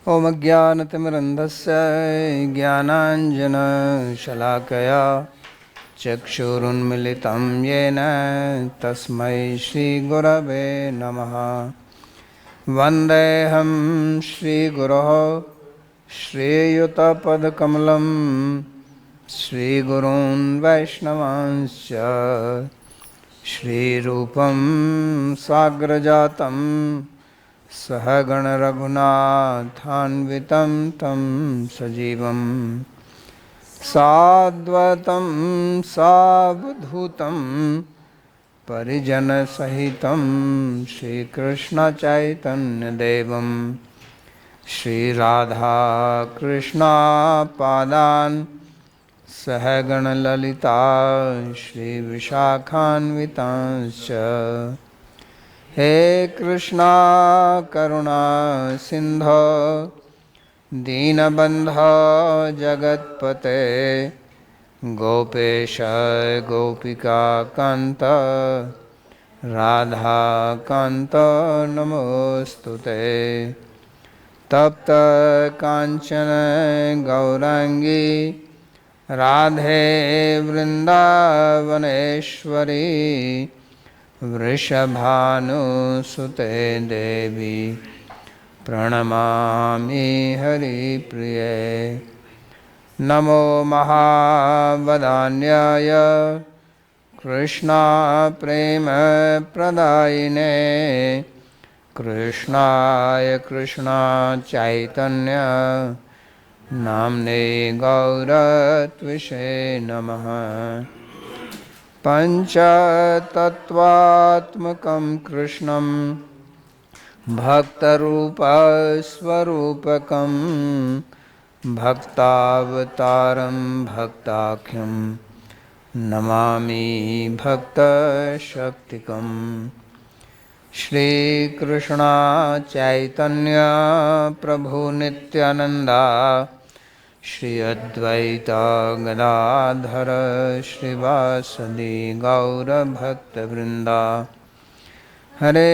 ॐ अज्ञानतिमिरन्धस्य ज्ञानाञ्जनशलाकया चक्षुरुन्मिलितं येन तस्मै श्रीगुरवे नमः। वन्देऽहं श्रीगुरोः श्रीयुतपदकमलं श्रीगुरून् वैष्णवांश्च श्रीरूपं साग्रजातं सहगणरघुनाथान्वितं तं सजीवं साद्वैतं सावधूतं परिजनसहितं श्रीकृष्णचैतन्यदेवं श्रीराधाकृष्णपादान् सहगणललिता श्रीविशाखान्वितांश्च। हे कृष्णा करुणा सिंधो दीनबन्धो जगत्पते गोपेश गोपिका कान्त राधाकान्त नमोस्तुते। तप्त कांचन गौरांगी राधे वृंदावनेश्वरी वृषभानुसुते देवी प्रणमामि हरिप्रिये। नमो महावदान्याय कृष्णा प्रेम प्रदायिने कृष्णाय कृष्णा चैतन्य नाम्ने गौरत्विषे नमः। पंचतत्वात्मकं कृष्णं भक्तरूपस्वरूपकं भक्तावतारं भक्ताख्यं नमामि भक्तशक्तिकम्। श्रीकृष्ण चैतन्य प्रभु नित्यानंदा श्री अद्वैत गदाधर श्रीवासदि गौरभक्तवृंदा। हरे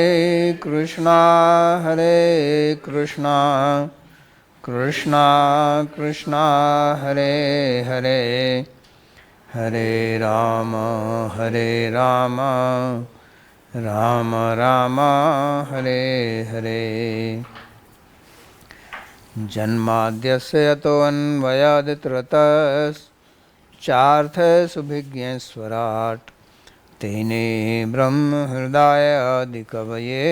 कृष्णा कृष्णा कृष्णा हरे हरे हरे राम राम राम हरे हरे। जन्माद्यस्य यतोऽन्वयादितरतश्चार्थसुभिज्ञस्वराट् तेने ब्रह्महृदायादिकवये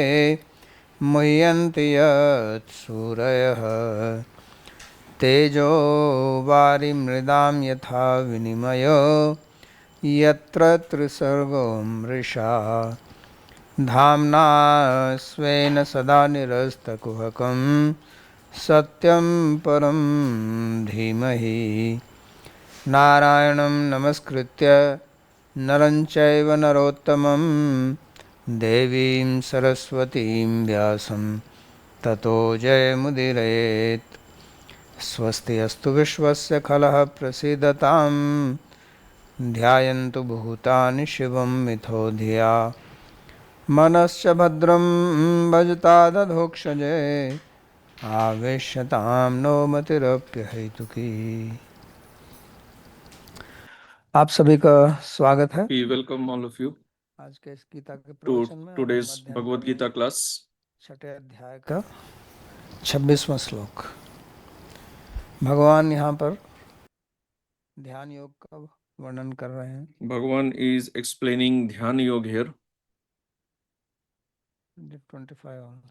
मुह्यन्ति यत्सूरयः। तेजो वारिमृदां यथा विनिमयो यत्र त्रिसर्गो मृषा धाम्ना स्वेन सदा निरस्तकुहकं सत्यं परं धीमहि। नारायणं नमस्कृत्य नरं चैव नरोत्तमं देवीं सरस्वतीं व्यासं ततो जयमुदीरयेत्। स्वस्ति अस्तु विश्वस्य खलः प्रसीदतां ध्यायन्तु भूतानि शिवं मिथो धिया मनश्च भद्रं भजता दधोक्षजे आवेश्यतां नो मतिरप्यहेतुकी। आप सभी का स्वागत है। We welcome all of you आज के इस गीता के to प्रवचन में today's हम अध्ययन Bhagavad करेंगे Gita class. छठे अध्याय का 26वां श्लोक। भगवान यहाँ पर ध्यान योग का वर्णन कर रहे हैं। Bhagavan is explaining Dhyan Yoga here. 25 hours।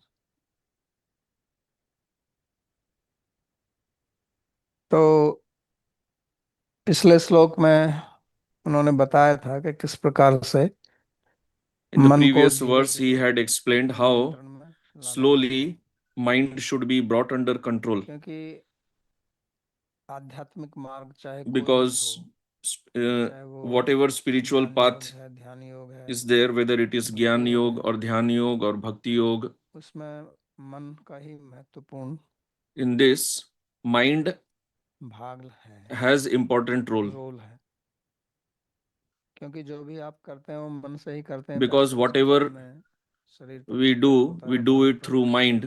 तो पिछले श्लोक में उन्होंने बताया था कि किस प्रकार से In the मन को previous धीरे verse, he had explained how नियंत्रण में लाना चाहिए, slowly mind should be brought under control क्योंकि आध्यात्मिक मार्ग चाहे कोई भी because हो, चाहे वो whatever spiritual ज्ञान योग path है, ध्यान योग है, is there, whether it is भक्ति Gyan योग Yoga है, or Dhyan Yoga or Bhakti Yoga, उसमें मन का ही महत्वपूर्ण in this, mind भाग है, has important role रोल है। क्योंकि जो भी आप करते हैं वो मन से ही करते हैं, because ताकि उस whatever दिशा में शरीर we परिवर्तित do, होता है we और do मन it through परिवर्तित mind.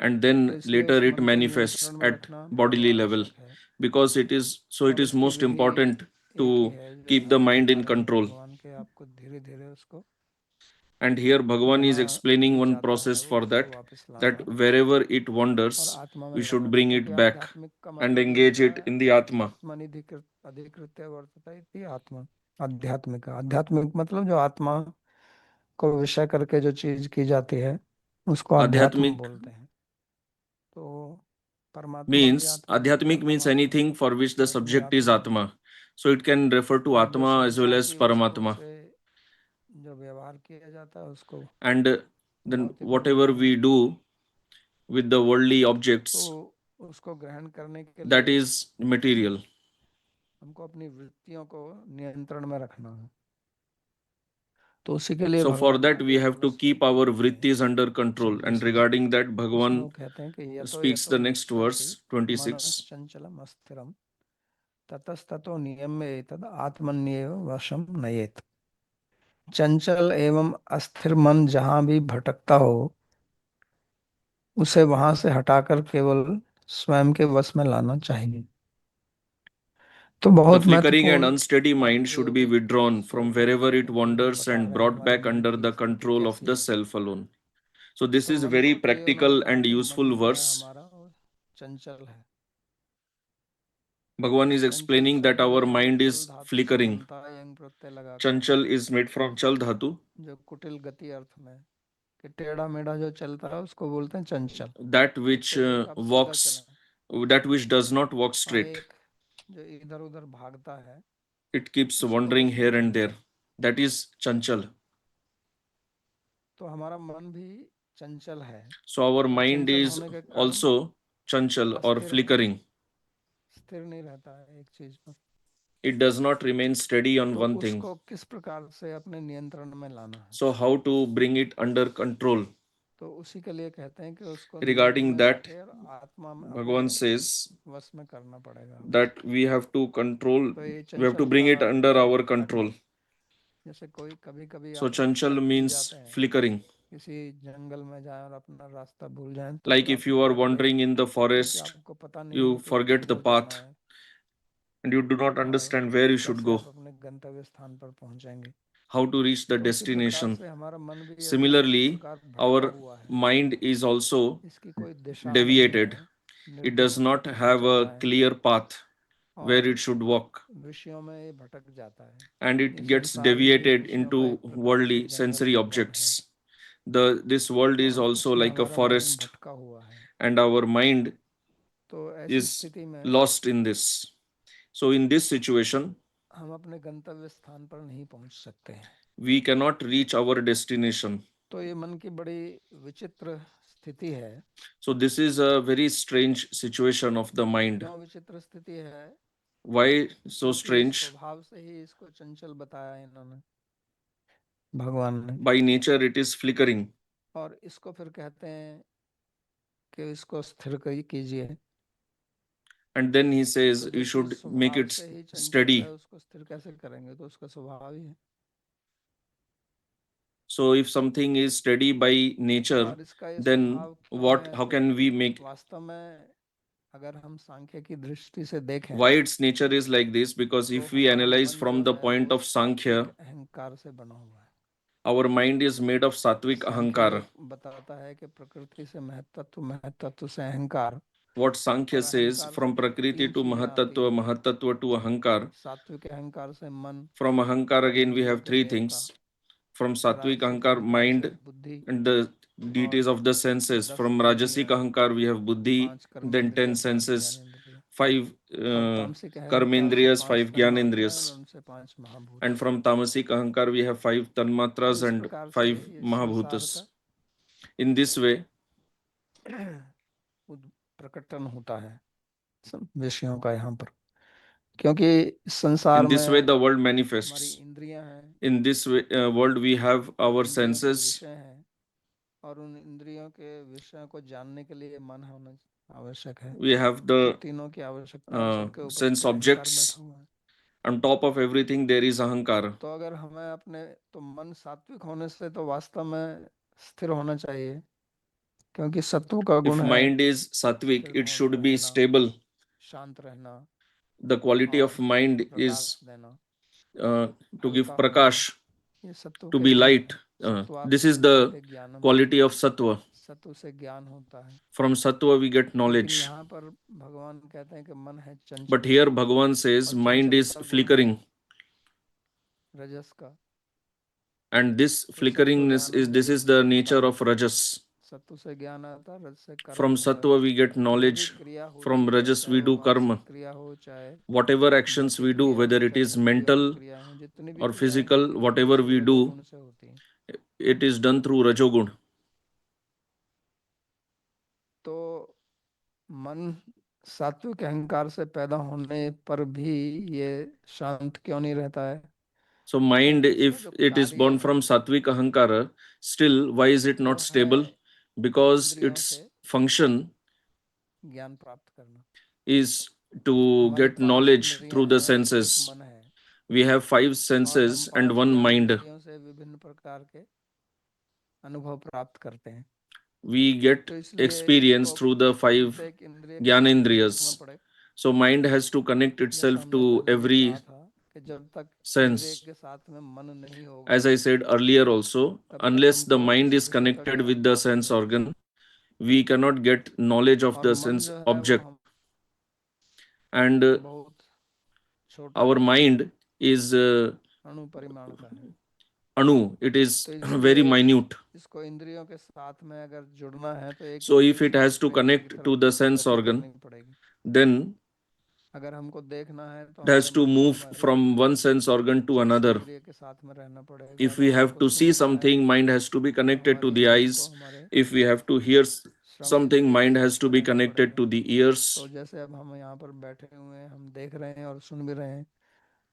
and then तो इसलिए later उस it मन को manifests नियंत्रण में at रखना बहुत bodily level, आवश्यक है। because it और is इसकी most विधि important to एक ही है, keep जैसा the हम mind बता in रहे हैं control. भगवान के, आपको धीरे धीरे उसको And here Bhagavan is जहाँ explaining भी one जाता है process वो for उसको that, वापस that लाना wherever it और wanders, आत्मा में we should लगाना, bring क्योंकि it back आध्यात्मिक का and मतलब ही engage होता it है in the Atma. आत्मनिधिकृत अधिकृत्य वर्तता इति आत्मा। आध्यात्मिक, आध्यात्मिक मतलब जो आत्मा को विषय करके जो चीज की जाती है उसको आध्यात्म Adhyatmic बोलते हैं। तो परमात्मा भी means आत्मा है, Adhyatmic means परमात्मा anything for which the भी subject is आत्मा है। Atma. So it can refer to और जो Atma as well श्रद्धा as की वस्तुओं Paramatma. से जो व्यवहार किया जाता है उसको And then भौतिक whatever बोलते हैं। we do with the worldly तो objects, उसको ग्रहण करने के that लिए is material. हमको अपनी वृत्तियों को नियंत्रण में रखना है। तो उसी के लिए So for भगवान that we आगे have to वस्तुओं keep को our बोलते हैं vrittis under control. And 26 में। regarding that, उसमें Bhagavan वो कहते हैं कि यतो speaks यतो the next निश्चरति verse 26. मनश्चंचलम अस्थिरम ततस्ततो नियम्य एतद् आत्मन्येव वशम नयेत। चंचल एवं अस्थिर मन जहां भी भटकता हो उसे वहां से हटाकर केवल स्वयं के वश में लाना चाहिए। तो The बहुत flickering and महत्वपूर्ण unsteady और mind should be प्रायोगिक withdrawn from स्वरूपों wherever it में ये wanders बता and रहे हैं brought हमारे back मन under की the स्थिति control of कैसी the है। self alone. So this तो is मन very को तो ये उन्होंने practical कहा and कि useful मन जो है verse. हमारा वो चंचल है। Bhagavan is Chanchal explaining that शब्द our जो mind चल is धातु से flickering. बनता है यंग प्रत्यय लगाकर, Chanchal is made from chal dhatu. जो कुटिल गति अर्थ में कि टेढ़ा मेढ़ा जो चलता है उसको बोलते हैं चंचल। That which इससे कि आप सीधा walks, चलें। that which does not walk और straight. एक जो इधर उधर भागता है It keeps उसको wandering बोलते हैं here and there. Chanchal. That is chanchal. तो हमारा मन भी चंचल है So our और mind चंचल is होने के कारण also chanchal or अस्थिर है, flickering. स्थिर नहीं रहता है एक चीज पर। It does not remain steady on तो one thing. उसको किस प्रकार से अपने नियंत्रण में लाना है, So how to bring it under control? तो उसी के लिए कहते हैं कि उसको नियंत्रण Regarding में that, लाके और आत्मा में अपने Bhagavan says वश में करना पड़ेगा। that we have to control, तो ये we have to Chanchal bring का it under our कार्य, control. जैसे कोई कभी कभी So आप chanchal भूल means जाते हैं, flickering. किसी जंगल में जाएं और अपना रास्ता भूल जाएं तो Like फिर if आप you are भटक गए, wandering in the क्योंकि forest, आपको पता नहीं है you कि forget the किधर जाना path है and you do not और understand where you should कैसे go, आप अपने गंतव्य स्थान पर पहुंचेंगे। how to reach the तो उसी प्रकार destination. से हमारा मन भी अभी इस Similarly, प्रकार भटका our हुआ है, mind is also इसकी कोई दिशा नहीं है, deviated. It does निर्दिष्ट not कि कहाँ have चलना a है clear path where और it should walk, विषयों में ये भटक जाता है। and ये it gets संसार भी एक deviated विषयों का into एक प्रकार से worldly जंगल sensory है, वन है, objects. This world is और also उसमें like a हमारा मन forest, भटका हुआ है। and our mind तो ऐसी is स्थिति में lost in this. So in this situation, हम अपने गंतव्य स्थान पर नहीं पहुंच सकते हैं। we cannot reach our destination. तो ये मन की बड़ी विचित्र स्थिति है। So this is a very strange situation of the mind. क्यों विचित्र स्थिति है? Why so क्योंकि strange? स्वभाव से ही इसको चंचल बताया है इन्होंने, भगवान ने। By nature, it is flickering. और इसको फिर कहते हैं कि इसको स्थिर कीजिए। And then he तो says you जो चीज should make स्वभाव it से ही चंचल है steady. उसको स्थिर कैसे करेंगे? तो उसका स्वभाव ही है। So if something is steady by nature, और इसका ये then स्वभाव क्यों what? है How ऐसे? can we make? वास्तव में अगर हम सांख्य की दृष्टि से देखें Why its nature is like this? Because तो if we हमारा analyze मन जो from the है वो point of सात्विक Sankhya, अहंकार से बना हुआ है। our mind is made of sattvic Sankhya ahankara. बताता है कि प्रकृति से महत्त्व, महत्त्व से अहंकार, What Sankhya और says, अहंकार से from Prakriti तीन to चीजें आती Mahatattva, हैं। Mahatattva to Ahankar. सात्विक अहंकार से मन From Ahankar और again we इंद्रियों have के three देवता, things. From Sattvic राजसिक Ahankar, अहंकार से mind बुद्धि, and the deities और of the senses. 10 From Rajasic इंद्रियां, Ahankar we have Buddhi, 5 then 10 कर्मेंद्रिय, 5 senses, ज्ञानेंद्रिय, 5 और तामसिक अहंकार से Karmendriyas, 5 five तन्मात्राएं और Gyanendriyas. उनसे 5 महाभूत। And from Tamasic Ahankar we have 5 तो Tanmatras इस and प्रकार से 5 ये संसार Mahabhutas. का In this way, प्रकटन होता है विषयों का यहाँ पर, क्योंकि संसार में the world हमारी manifests. इंद्रियां हैं, In this way, world we have वो our इंद्रियों के senses. विषय हैं, और उन इंद्रियों के विषयों को जानने के लिए मन होना आवश्यक है। We have तो the तीनों की आवश्यकता है और सबके ऊपर sense फिर अहंकार objects. बैठा हुआ है। On top of everything, there is Ahankar. तो अगर हमें अपने, तो मन सात्विक होने से तो वास्तव में स्थिर होना चाहिए, क्योंकि सत्व का If गुण है mind is sattvic, स्थिर it भाव should में be रहना, stable. शांत रहना The quality और of mind प्रकाश is देना, to give हल्का होना, prakash, ये सत्व to के be गुण light. हैं। सत्वात् This is the विद्यते ज्ञानम, quality of sattva. सत्व से ज्ञान होता है। From sattva we get लेकिन knowledge. यहाँ पर भगवान कहते हैं कि मन है But Chanchal here Bhagavan says और mind is चंचलता गुण है flickering. रजस का। And this तो सत्व flickeringness ज्ञानम is this is विविधि the होता nature है। of rajas. सत्व से ज्ञान आता है, रज से कर्म From होता sattva है। we get जो भी knowledge. क्रिया From होती है, rajas चाहे we वो do मानसिक karma. क्रिया हो, चाहे Whatever actions भौतिक we do, क्रिया whether हो, it चाहे is संकीर्ण mental क्रियाएं हो, जितनी भी or क्रियाएं physical, होती हैं whatever सब we do, रजोगुण से होती हैं। it is done through rajogun. तो मन सात्विक अहंकार से पैदा होने पर भी ये शांत क्यों नहीं रहता है? So mind, क्योंकि इसका if जो it is कार्य born है from sattvic ahankara, still why is it वो not है stable? Because इंद्रियों its से function ज्ञान प्राप्त करना। is to हमारी get 5 knowledge इंद्रियां through the हैं और एक senses. मन है, We have 5 और हम senses and 5 one mind. ज्ञानेंद्रियों से विभिन्न प्रकार के अनुभव प्राप्त करते हैं। We get तो इसलिए experience इसको through the 5 प्रत्येक इंद्रिय के साथ में जुड़ना Gyanendriyas. पड़े। So mind has to connect जैसा itself हमने to पहले भी कहा every था कि जब तक इंद्रिय sense. के साथ में मन नहीं होगा As I said earlier also, तब तक unless the हमको mind किसी is विषय का connected ज्ञान with the प्राप्त sense नहीं होगा। organ, we cannot get knowledge of और the मन sense जो है वो object. हम And बहुत छोटा our है, mind is अणु परिमाण का है। anu, it is तो very इसलिए minute. इसको इंद्रियों के साथ में अगर जुड़ना है तो एक So इंद्रिय if it से has to दूसरे इंद्रिय की connect तरफ to the sense गति organ, करनी पड़ेगी। then अगर हमको देखना है तो it has हमारे to मन को move हमारे from one sense organ to चक्षु another. इंद्रिय के साथ में रहना पड़ेगा। If we अगर have हमको to see सुनना है something, mind has to be तो connected to हमारी the मन को eyes. हमारे If we have to hear Shravan something, इंद्रिय के mind has साथ to में be रहना connected पड़ेगा। to the तो ears. जैसे अब हम यहाँ पर बैठे हुए हैं, हम देख रहे हैं और सुन भी रहे हैं,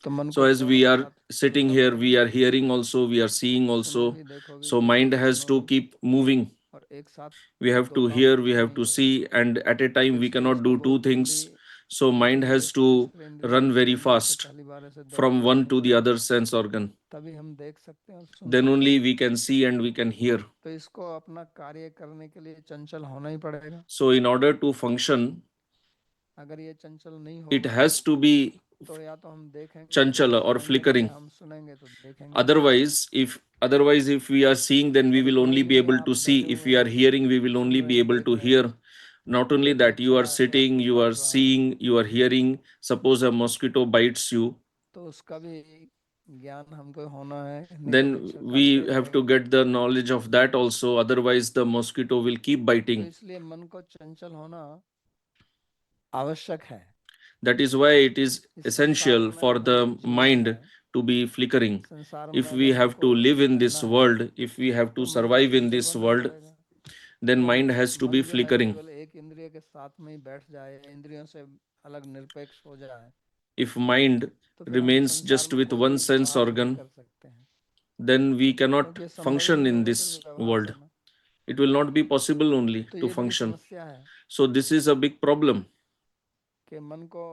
तो मन So को as दोनों we के are साथ sitting जुड़ना here, पड़ेगा। we are hearing also, we are seeing सुनो also. भी, देखो भी, So देखो mind भी, has सुनो to भी, keep moving. और एक साथ We have दो to काम hear, तो we हो have नहीं to रहे। see, and at a तो time we इसलिए cannot इसको do two बहुत जल्दी things. So एक mind इंद्रिय has से to दूसरे इंद्रिय run की very तरफ जैसे fast पहली बार ऐसे दौड़ from one लगानी to the other पड़ेगी, sense organ. तभी हम देख सकते हैं और सुन Then सकते only हैं। we can see and we can hear. तो इसको अपना कार्य करने के लिए चंचल होना ही पड़ेगा। So in order to function, अगर ये चंचल नहीं it होगा has to be तो या तो हम देखेंगे तो chanchala or सुनेंगे नहीं, flickering. हम सुनेंगे तो देखेंगे नहीं। Otherwise if we are seeing, then we और will only कोई be भी able आप to see. बैठे If हुए we are हैं, hearing, we will soon only रहे be हैं, able देख to रहे हैं, hear. Not only कोई भी that, you are अच्छा है कि sitting, आपको you are काट रहा है seeing, you are hearing. Suppose a mosquito bites you, तो उसका भी ज्ञान हमको होना है, नहीं तो then मच्छर we काटते have to रहेगा। get the knowledge of that also. Otherwise the mosquito will keep तो biting. इसलिए मन को चंचल होना आवश्यक है। That is why it is इस संसार essential में for अगर हमको the जीना है, mind to be flickering. संसार में If we अगर have हमको to live in रहना this है world, if we have तो to मन को survive in चंचल this बनना world, पड़ेगा। then अगर mind has to be मन जो है flickering. केवल एक इंद्रिय के साथ में ही बैठ जाए, इंद्रियों से अलग निरपेक्ष हो जाए, If mind तो फिर हम remains संसार just में with कोई भी one sense व्यवहार नहीं organ, कर सकते हैं, then we cannot क्योंकि ये संभव ही function नहीं in होगा फिर this व्यवहार world. करना। It will not be possible only तो to ये बड़ी function. समस्या है So this is a big problem. कि मन को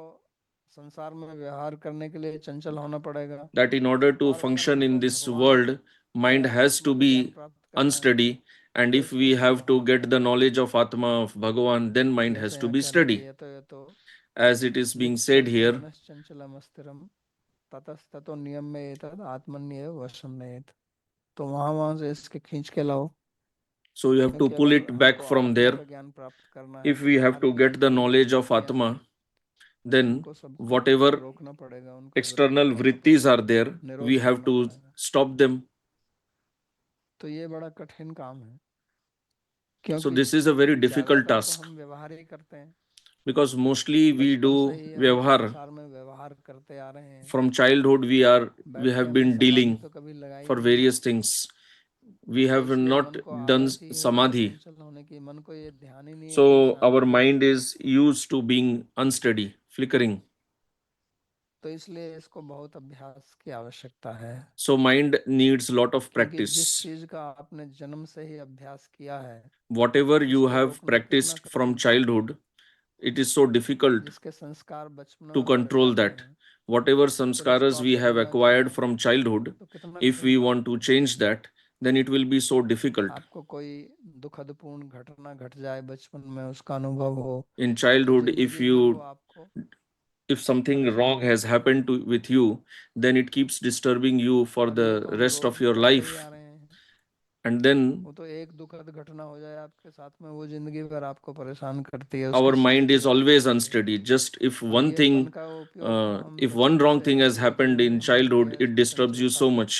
संसार में व्यवहार करने के लिए चंचल होना पड़ेगा। That in order to और अगर function in हमको this भगवान world, mind या has आत्मा to का ज्ञान be प्राप्त करना है unsteady. And तो if इसको we स्थिर have to होना get the पड़ेगा। knowledge of Atma, of Bhagavan, then mind has जैसे to यहाँ be कहना कि steady. ये तो As it is being said नित्यस्य here, मनश्चंचलम अस्थिरम ततस्ततो नियम्य एतद् आत्मन्येव वशं नयेत्। तो वहां से इसके खींच के लाओ, so you have to क्योंकि pull अगर it back हमको from आत्मा there. का ज्ञान प्राप्त करना है If तो we have बाहर to की get the जितनी भी knowledge of प्रवृत्तियां हैं Atma, then उनको सबको whatever रोकना पड़ेगा, उनका external वृत्तियों vrittis को are there, we निरोध have करना to पड़ेगा। stop them. तो ये बड़ा कठिन काम है, So क्योंकि this is a very difficult ज्यादातर तो task, हम व्यवहार ही करते हैं, because mostly we बचपन से do ही हम vyavhar. संसार में व्यवहार करते आ रहे हैं। From childhood we बैठ के have हमने been समाधि dealing तो कभी लगाई for नहीं, various things. We तो have इसलिए not मन को done आदत ही है samadhi. चंचल होने की। मन को ये ध्यान ही नहीं है कि So शांत our रहे। mind is used to being unsteady, flickering. तो इसलिए इसको बहुत अभ्यास की आवश्यकता है, So mind needs lot of क्योंकि जिस practice. चीज का आपने जन्म से ही अभ्यास किया है Whatever you उसको have रोकना कितना practiced from कठिन काम है। childhood, it is so difficult जिसके संस्कार बचपन to में पड़ control जाते that. हैं, Whatever फिर उसको samskaras आप we have बदलना acquired चाहें from childhood, तो कितना if कठिन we काम want है। to change that, then it will be so difficult. आपको कोई दुखद पूर्ण घटना घट जाए बचपन में, उसका अनुभव हो, In तो childhood, जिंदगी भर वो आपको if something wrong परेशान has करता happened with you, then it keeps disturbing you for और the ये तो हम rest रोज of your करते ही life. आ रहे हैं। And then वो तो एक दुखद घटना हो जाए आपके साथ में, वो जिंदगी भर आपको परेशान करती है, उसकी our mind स्मृति is आती always रहती है। unsteady. Just और ये मन का उपयोग तो हम if one बचपन wrong से thing has ही happened जुड़े in हुए हैं childhood, ये it disturbs you चंचलता so से। much.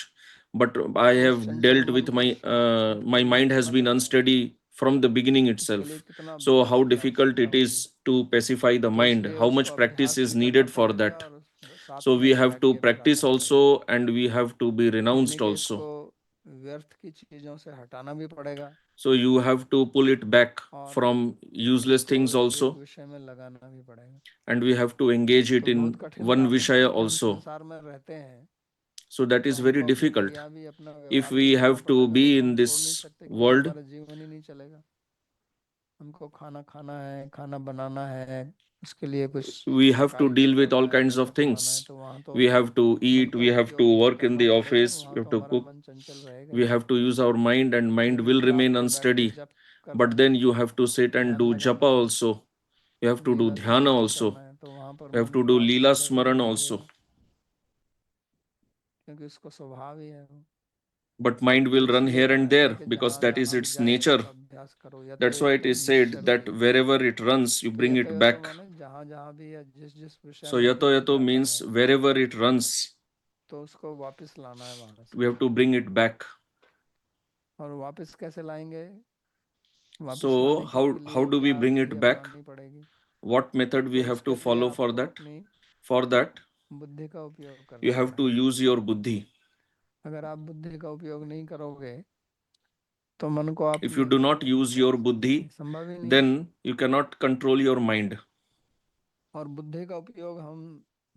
But I तो have उस चंचल dealt मन with को my दूर mind has करना been कितना unsteady from the beginning इसके itself. लिए कितना So अभ्यास how की difficult आवश्यकता it is होगी। to pacify the तो mind, इसलिए how उसको much practice अभ्यास is भी करना needed for पड़ेगा that. और साथ So में we have त्याग to के भी practice करना also, पड़ेगा। and we have to be यानी renounced कि also. इसको व्यर्थ की चीजों से हटाना भी पड़ेगा So you have to pull it back और from useless इसको things एक also, विषय में लगाना भी पड़ेगा। and we have to engage it तो in बहुत कठिन one काम है vishaya क्योंकि हम also. संसार में रहते हैं, So that तो is very हमको अपनी difficult. क्रिया भी अपना If व्यवहार भी we करना have to पड़ेगा। वो be तो in हम छोड़ नहीं this सकते क्योंकि world, हमारा जीवन ही नहीं चलेगा। हमको खाना खाना है, खाना बनाना है, उसके लिए कुछ we have to कार्य deal with करना all है, kinds पैसा of कमाना है, things. तो वहाँ तो We have to मन eat, का we have to उपयोग तो work in करना the पड़ेगा और office, वहाँ we तो have to हमारा cook, मन चंचल रहेगा we he. have to use our mind, and mind लेकिन will अगर remain आपको बैठ के unsteady. जप करना But है, then you have to sit and ध्यान do japa लगाना है, also. You have to do Leela dhyana स्मरण also. करना है, तो वहाँ पर You have मन to को do आपको leela इधर उधर smaran also. भागेगा क्योंकि उसको स्वभाव ही है वो। But mind तो will run इसलिए here and कहते हैं there कि because जहाँ that is जहाँ its जाए nature. उसका अभ्यास करो, या तो That's why ये it तो is said that निश्चरति। wherever it runs, you तो bring it ये तो back. माने जहाँ जहाँ भी या जिस जिस विषय So में भी वो yato जाता means है, wherever it runs, तो उसको वापस लाना है वहां से। we have to bring it back. और वापस कैसे लाएंगे? वापस So लाने के how लिए do we क्या bring विधि it back? अपनानी पड़ेगी? What method we तो have उसके to लिए follow for आपको that? अपनी For that, बुद्धि का उपयोग you करना have to पड़ेगा। use your buddhi. अगर आप बुद्धि का उपयोग नहीं करोगे तो मन को आप If you do नियंत्रण not नहीं use कर your सकते हैं, buddhi, संभव ही नहीं है। then you cannot control your mind. और बुद्धि का उपयोग हम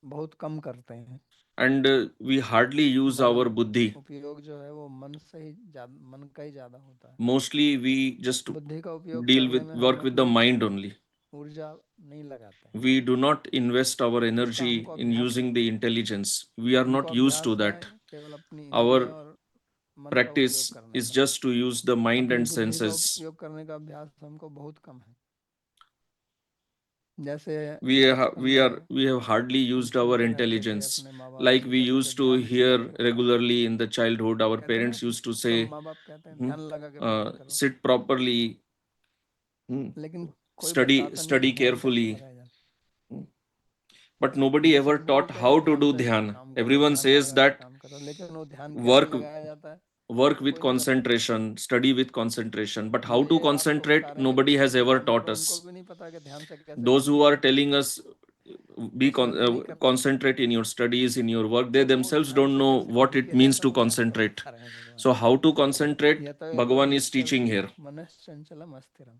बहुत कम करते हैं। And we hardly use हमारा our buddhi. उपयोग जो है वो मन से ही मन का ही ज्यादा होता है। Mostly we just बुद्धि का उपयोग deal करने with में हम work with the अपनी mind only. ऊर्जा नहीं लगाते हैं। We do not invest our इसका energy हमको in अभ्यास है। using the intelligence. We are हमको not used अभ्यास to है that. केवल अपनी इंद्रियां Our और मन का उपयोग practice करने is का। just to use the mind अपनी and बुद्धि का senses. उपयोग करने का अभ्यास हमको बहुत कम है। जैसे we have बचपन we are में we have hardly हम used our सुनते रहते थे intelligence अपने माँ बाप like से we कभी कि used to ध्यान से hear करो। regularly in the childhood. Our कहते हैं ना, parents used to सब say, माँ बाप कहते हैं "Hmm, ध्यान लगा के पढ़ा करो, sit properly, लेकिन कोई बताता नहीं कि study ध्यान कैसे carefully." लगाया जाए। Hmm. But nobody वो ever सब taught बोलते हैं how कि to ध्यान do से dhyan. काम करो, Everyone ध्यान says लगा के that काम करो, लेकिन वो ध्यान कैसे work लगाया जाता है work with कोई नहीं बताता। concentration, study with concentration. But how जो to ये आपको concentrate, बता रहे हैं कि nobody has ever ध्यान taught करो, उनको us. भी नहीं पता कि ध्यान से कैसे Those काम who किया are जाता है। telling us इसलिए तो नहीं कर रहे। concentrate in your studies, in your work, they तो वो themselves ध्यान don't से know कैसे what काम it किया means जाता to है वो आपको concentrate. बता रहे हैं भगवान। So how to concentrate, यतो यतो Bhagavan is teaching निश्चरति here. मनश्चंचलम अस्थिरम।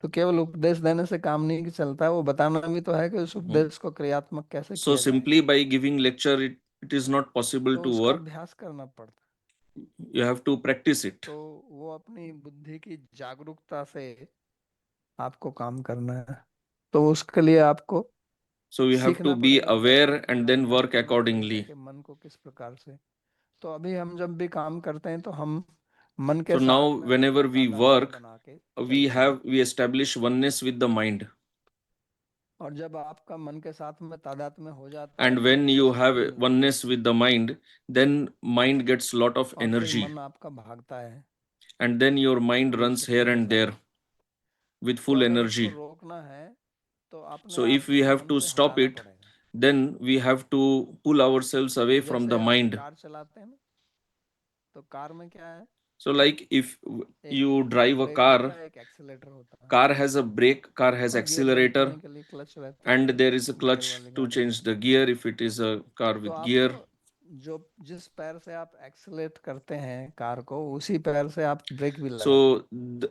तो केवल उपदेश देने से काम नहीं चलता, वो बताना भी तो है कि उस Hmm. उपदेश को क्रियात्मक कैसे So किया जाए। simply by giving lecture, it is not possible तो to उसका work. अभ्यास करना पड़ता है। You have to practice it. तो वो अपनी बुद्धि की जागरूकता से आपको काम करना है। तो उसके लिए आपको So you have सीखना to be पड़ेगा, aware and then अभ्यास work करना पड़ेगा accordingly. कि मन को किस प्रकार से। तो अभी हम जब भी काम करते हैं तो हम मन के So now साथ में whenever we तादात्म्य work, बना के we चलते हैं। establish oneness with the mind. और जब आपका मन के साथ में तादात्म्य हो जाता है And तो when आपको you have शक्ति मिलती है oneness with the mind, then mind gets lot of और फिर energy. मन आपका भागता है And then your mind पूरी runs शक्ति here के and साथ। there with तो full अगर उसको energy. रोकना है तो अपने So आप if we को have मन to से stop हटाना it, पड़ेगा। then we have to pull ourselves away from जैसे the आप mind. कार चलाते हैं ना, तो कार में क्या है, So like if एक you drive a ब्रेक होता car, है, एक एक्सीलेटर होता है, car has a brake, car has और गियर accelerator, बदलने के लिए क्लच रहता है, and there is a gear clutch वाली to गाड़ी में। change the gear if it is a car तो with आप gear. जो जिस पैर से आप एक्सीलेट करते हैं कार को, उसी पैर से आप ब्रेक भी लगाते हैं। So ऐसा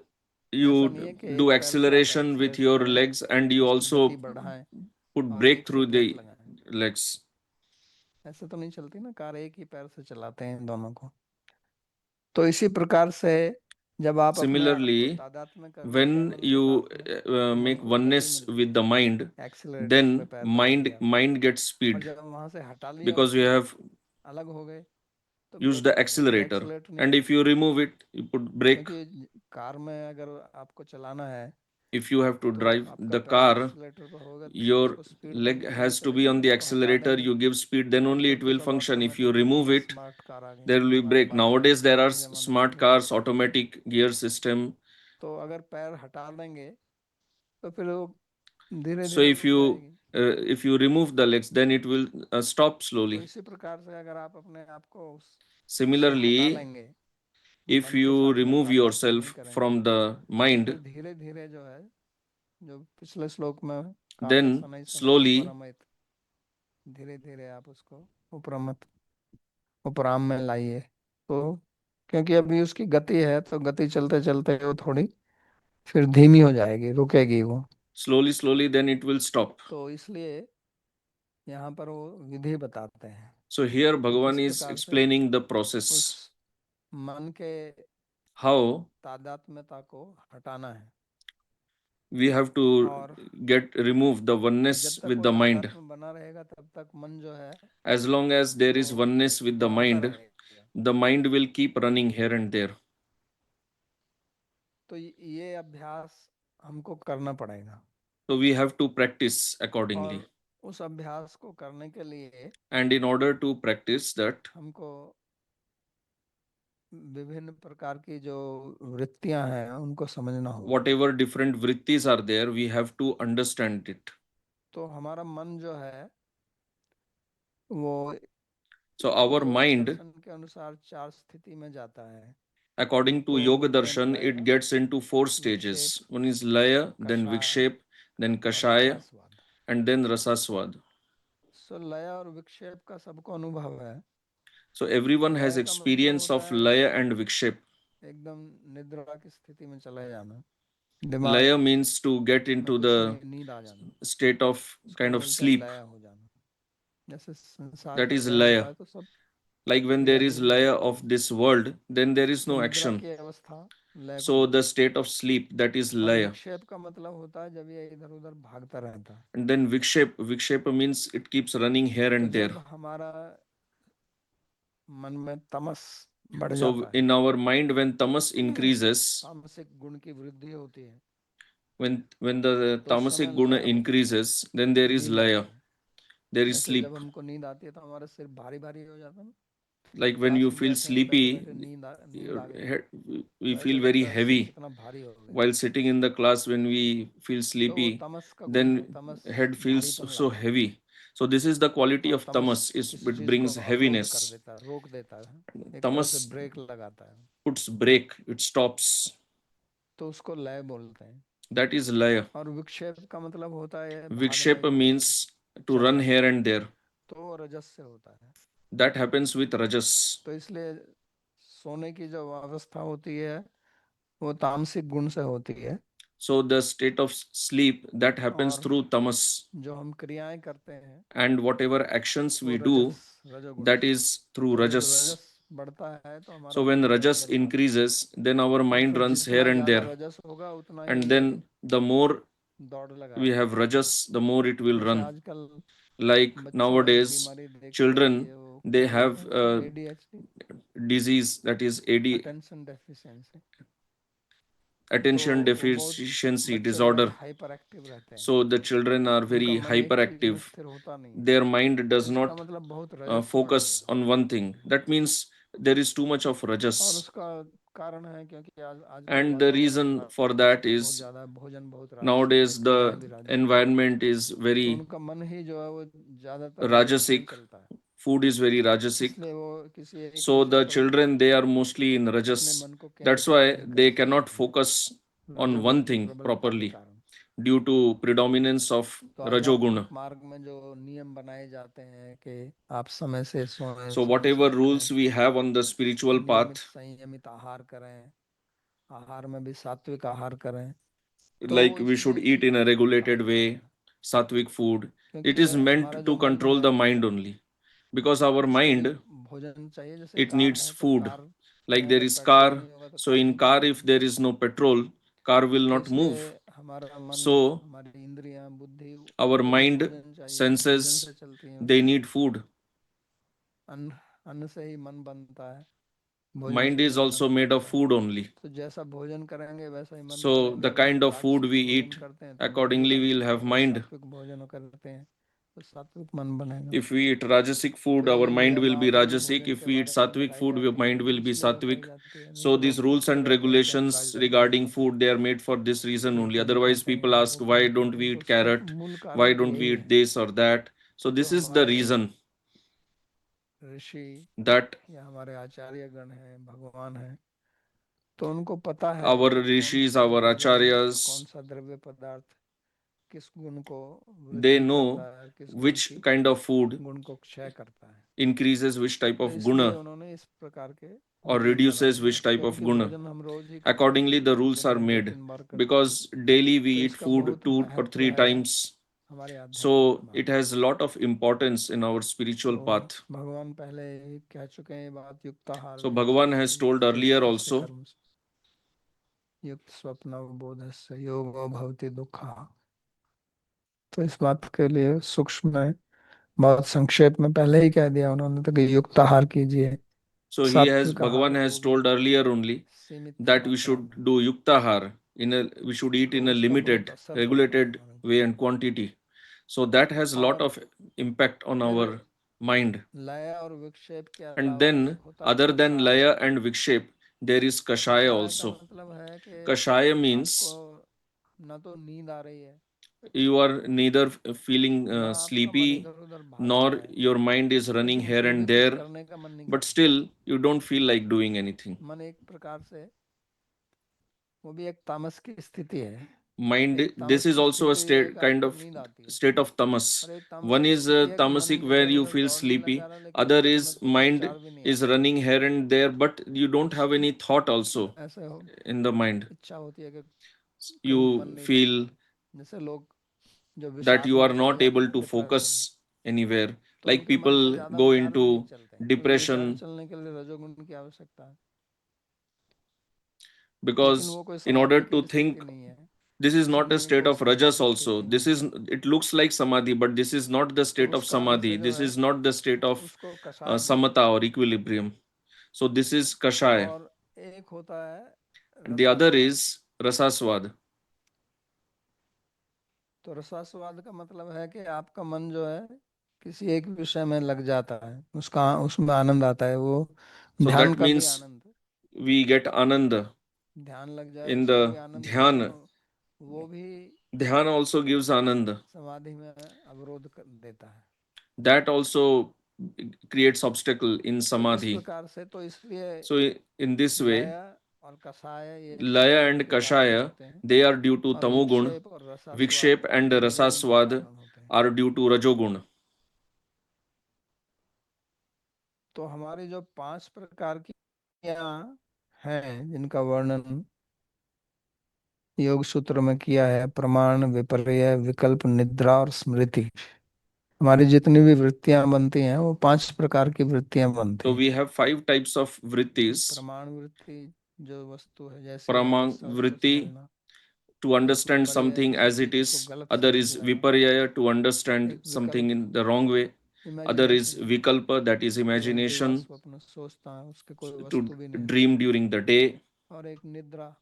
नहीं you है कि do एक पैर से आप acceleration with एक्सीलेट your करें, legs and you उसकी गति also बढ़ाएं put और brake एक से through ब्रेक the लगाएं। legs. ऐसे तो नहीं चलती ना कार, एक ही पैर से चलाते हैं दोनों को। तो इसी प्रकार से जब आप अपने आप को Similarly, तादात्म्य करते हैं when मन के you साथ में, मन make को गति oneness मिलती with है, the mind, एक्सीलरेटर पे then पैर दबा mind दिया, mind gets और speed जब वहां से हटा लिया because उसको, you have अलग हो गए, तो use ब्रेक the तो फिर भी accelerator, एक्सीलरेटर and नहीं, if you remove it, you put brake. क्योंकि कार में अगर आपको चलाना है If you have to तो drive आपका the पैर car, एक्सीलरेटर पर होगा तो your उसको स्पीड leg मिलती है, नहीं has to be चलेगी, on the उसको हटा accelerator, देंगे। you give speed, then only तो it अब तो will सब function. If you ऑटोमेटिक हो remove गया, it, स्मार्ट कार आ गई there हैं will be हमारे brake. Pass, Nowadays there are पुराने ज़माने में smart नहीं cars, होती थी। automatic gear system. तो अगर पैर हटा देंगे तो फिर वो धीरे So धीरे if रुक you जाएगी। if you remove the legs, then it will stop तो slowly. इसी प्रकार से अगर आप अपने आप को उससे हटा Similarly, लेंगे, if मन के you साथ में remove तादात्म्य नहीं yourself करेंगे, from the तो फिर mind, धीरे धीरे जो है, जो पिछले श्लोक में कहा था, then शनै शनै slowly, उपरमयित, धीरे धीरे आप उसको उपरमत उपराम में लाइए। तो क्योंकि अभी उसकी गति है तो गति चलते चलते वो थोड़ी फिर धीमी हो जाएगी, रुकेगी वो। slowly, then it will stop. तो इसलिए यहाँ पर वो विधि बताते हैं So here कि किस Bhagavan is प्रकार से explaining the उस process, मन के how तादात्म्यता को हटाना है। we have to और remove the जब oneness तक with वो the mind. तादात्म्य बना रहेगा तब तक मन जो है As long as there वो is oneness with the दौड़ता mind, रहेगा। the mind will keep running here and there. तो ये अभ्यास हमको करना पड़ेगा, So we have to practice accordingly. और उस अभ्यास को करने के लिए And in order to practice that, हमको विभिन्न प्रकार की जो वृत्तियां हैं उनको समझना होगा। whatever different vrittis are there, we have to understand it. तो हमारा मन जो है वो So our योग mind, दर्शन के अनुसार 4 स्थिति में जाता है। according to वो Yoga बोलते हैं Darshan, लय, it gets into 4 विक्षेप, stages. One is Laya, then कषाय Vikshep, then और Kashaya, रसास्वाद। and then Rasaswad. सो लय और विक्षेप का सबको अनुभव है। So everyone has लय का मतलब experience होता of है Laya and Vikshep. एकदम निद्रा की स्थिति में चले जाना, दिमाग Laya means to get में into कुछ the नहीं, नींद आ जाना, state of उसको kind of बोलते हैं sleep. लय हो जाना। जैसे संसार That का is लय होता Laya. है तो सब Like when there is क्रियाहीन हो Laya जाते of हैं। this world, then there is तो no निद्रा action. की अवस्था लय को So बोलते the हैं। state of sleep, that is और Laya. विक्षेप का मतलब होता है जब ये इधर उधर भागता रहता है। And then Vikshepa means it keeps running here तो and there. जब हमारा मन में तमस बढ़ So जाता है, in our mind, when tamas increases, तामसिक गुण की वृद्धि होती है, when the तो उस समय tamasic guna लय होता है, increases, then there is नींद आती Laya, है। there is जैसे जब sleep. हमको नींद आती है तो हमारा सिर भारी भारी हो जाता है ना, Like when क्लास you में feel बैठे sleepy, बैठे नींद your आ गई, head, we तो ऐसा feel very लगता है सिर heavy कितना भारी हो गया। while sitting in the class. When we feel तो वो sleepy, तमस का गुण है, then तमस head feels भारीपन so लाता है, heavy. So this is the quality और of तमस tamas, is किसी it चीज को brings अवरोध कर heaviness. देता है, रोक देता है, एक तरह से Tamas ब्रेक लगाता है, puts brake, it stops. तो उसको लय बोलते हैं। That is Laya. और विक्षेप का मतलब होता है भागना, Vikshepa इधर उधर means to run चलना, here and there. तो वो रजस से होता है। That happens with Rajas. तो इसलिए सोने की जो अवस्था होती है वो तामसिक गुण से होती है, So the state of sleep that happens और through tamas, जो हम क्रियाएं करते हैं and whatever actions वो we रजस, do, रजोगुण that से। is through तो जब Rajas. रजस बढ़ता है तो हमारा So when मन इधर Rajas उधर भागता है, increases, then our और mind फिर runs here जितना and ज्यादा there. रजस होगा उतना ही And ये then the more दौड़ we लगाएगा। have Rajas, the more it will जैसे run. आजकल Like बच्चों में एक nowadays, बीमारी देखी जाती children, है, वो they क्या बोलते have हैं उसको, a ADHD, disease, that is attention deficiency. तो attention वो बहुत, deficiency बच्चे बहुत disorder. हाइपर एक्टिव रहते हैं, So the children are उनका very मन एक चीज में hyperactive. स्थिर होता नहीं है। Their mind तो does इसका not मतलब बहुत रजस बढ़ा हुआ focus है। on one thing. That means there is too much of और Rajas. उसका कारण है क्योंकि आजकल And the वातावरण reason for that राजसिक बहुत is ज्यादा है, भोजन बहुत राजसिक है, nowadays क्रियाएं the भी राजसिक है, environment is तो very उनका मन ही जो है वो ज्यादातर रजस में ही Rajasic. चलता है। Food is very Rajasic. इसलिए वो किसी एक So विषय the पर children, they are mostly in अपने Rajas. मन को That's केंद्रित why नहीं कर they cannot पाते हैं, focus on रजोगुण one की thing प्रबलता के properly कारण। due to predominance of तो आध्यात्मिक Rajoguna. मार्ग में जो नियम बनाए जाते हैं कि आप समय से सोएं, So समय से whatever उठें, rules we have on the spiritual नियमित path, संयमित आहार करें, आहार में भी सात्विक आहार करें, तो like वो we should इसीलिए eat in a regulated कहा जाता way, है, sattvic food, क्योंकि it is हमारा meant जो to मन control है the mind only. Because our उसको भी mind, भोजन चाहिए। जैसे it कार needs है तो food. कार में Like there अगर is पेट्रोल car, नहीं होगा तो so कार in नहीं car if चलेगी। there is no petrol, car will तो not इसलिए move. हमारा मन, So हमारी इंद्रियां, बुद्धि, our उनको भी mind, भोजन चाहिए, भोजन senses, से चलती हैं। they need food. अन्न अन्न से ही मन बनता है, भोजन Mind से is ही मन also made of बनता है। food only. तो जैसा भोजन करेंगे वैसा ही मन So करेंगे। the अगर kind हम of food we राजसिक भोजन eat, करते हैं तो मन भी accordingly बनता we'll है, have अगर mind. सात्विक भोजन करते हैं तो सात्विक मन बनेगा। If we eat Rajasic तो food, our ये mind अब will be आप ही Rajasic. भोजन If के we eat बारे में Sattvic बताई food, your जाती mind है will be इसलिए Sattvic. बताई जाती है, नहीं So तो these लोग rules पूछते and रहते हैं कि आप regulations गाजर नहीं regarding खाते, food, they are made for this reason ये only. क्यों नहीं Otherwise, खाते people हैं, ask, वो क्यों why नहीं don't खाते, we तो eat उसका carrot? मूल Why कारण तो don't we यही eat है। this or that? So जो this is the हमारे reason ऋषि that या हमारे आचार्य गण हैं, भगवान हैं, तो उनको पता है our कि कौन rishis, सा our भोजन, कौन acharyas, सा द्रव्य पदार्थ किस गुण को they वृद्धि know करता है, किस गुण which की kind of food गुण को क्षय करता है। increases which type तो of इसलिए guna उन्होंने इस प्रकार के or नियम बनाए reduces हैं, which type of क्योंकि guna. भोजन हम रोज ही करते हैं, Accordingly, the rules दिन are में दो made तीन बार करते हैं। because daily we तो eat इसका food बहुत 2 or 3 महत्व है times. हमारे आध्यात्मिक So it मार्ग में। has a lot of importance in our spiritual तो path. भगवान पहले ही कह चुके हैं ये बात युक्ताहार So Bhagavan Vihar has told earlier चतुष्पश्य also. कर्म युक्त स्वप्न बोधस्य योगो भवति दुःखा। तो इस बात के लिए सूक्ष्म में बहुत संक्षेप में पहले ही कह दिया उन्होंने, तो कि युक्त आहार कीजिए, So सात्विक आहार, Bhagavan वो has भी told earlier only सीमित that we मात्रा should में, do yuktahar we should eat तो in a उसका बहुत limited, असर पड़ता है regulated हमारे way ऊपर। and quantity. So that has a lot और of impact on फिर our mind. लय और विक्षेप के And अलावा then एक होता है other than कषाय। Laya and Vikshep, there is Kashaya कषाय का also. मतलब है कि Kashaya आपको means न तो नींद आ रही है, you are neither feeling न आपका मन sleepy, इधर उधर भाग रहा nor है, your mind is running लेकिन here फिर भी and कुछ there, करने का मन नहीं but करता। still you don't feel like doing anything. मन एक प्रकार से, वो भी एक तामस की स्थिति है। Mind, एक this तामस is की also a स्थिति है state कि kind आपको of नींद आती है, state of tamas. और एक तामस One की is स्थिति है कि मन tamasic where इधर you उधर feel दौड़ने लग sleepy. जा रहा है, लेकिन Other आपके मन में is कुछ mind विचार भी नहीं आ is रहा। running here and there, but you don't have उसकी any thought also ऐसे हो in the mind. इच्छा होती है कि कहीं मन You नहीं feel लगता। जैसे लोग जो that विषाद you are में चले not जाते able हैं, to डिप्रेशन, focus anywhere. तो Like उनके मन में people ज्यादा go विचार भी नहीं into चलते हैं, क्योंकि विचार depression चलने के लिए रजोगुण की आवश्यकता है। लेकिन because वो कोई in order समाधि to की स्थिति think, नहीं है, this is not a समझने state को of rajas समाधि also. स्थिति This नहीं is, है। it looks like samadhi, but this is not the तो state of उस कारण samadhi. से जो This है is not the state of उसको कषाय बोलते samata हैं। or equilibrium. So this is kashaya. और एक होता है And the other रसास्वाद। is rasaswad. तो रसास्वाद का मतलब है कि आपका मन जो है किसी एक विषय में लग जाता है, उसका उसमें आनंद आता है, वो So ध्यान that का भी means Anand, we get ananda ध्यान लग जाए in उसका the भी आनंद, लेकिन dhyan. वो भी Dhyan also gives ananda. समाधि में अवरोध कर देता है। That also creates obstacle in तो इस samadhi. प्रकार से, तो इसलिए So in this लय way, और कषाय ये laya सत्वगुण and के कारण kashaya, होते हैं, they are due to और tamogun. विक्षेप और रसास्वाद Vikshep and रजोगुण के rasaswad कारण होते हैं। are due to rajogun. तो हमारी जो 5 प्रकार की हैं जिनका वर्णन योग सूत्र में किया है, प्रमाण, विपर्य, विकल्प, निद्रा और स्मृति, हमारी जितनी भी वृत्तियां बनती हैं वो 5 प्रकार की वृत्तियां बनती So हैं। we have 5 types of vrittis. प्रमाण वृत्ति जो वस्तु है जैसी है Pramang वैसा उसको vritti, समझना। to एक understand विपर्य something as किसी it चीज को is. गलत Other समझ is लेना। viparyaya, to understand एक something विकल्प in the wrong way. Other is imagination, vikalpa, that is केवल दिवा imagination, स्वप्न सोचता है, उसके कोई to वस्तु भी नहीं है। dream during the day. और एक निद्रा,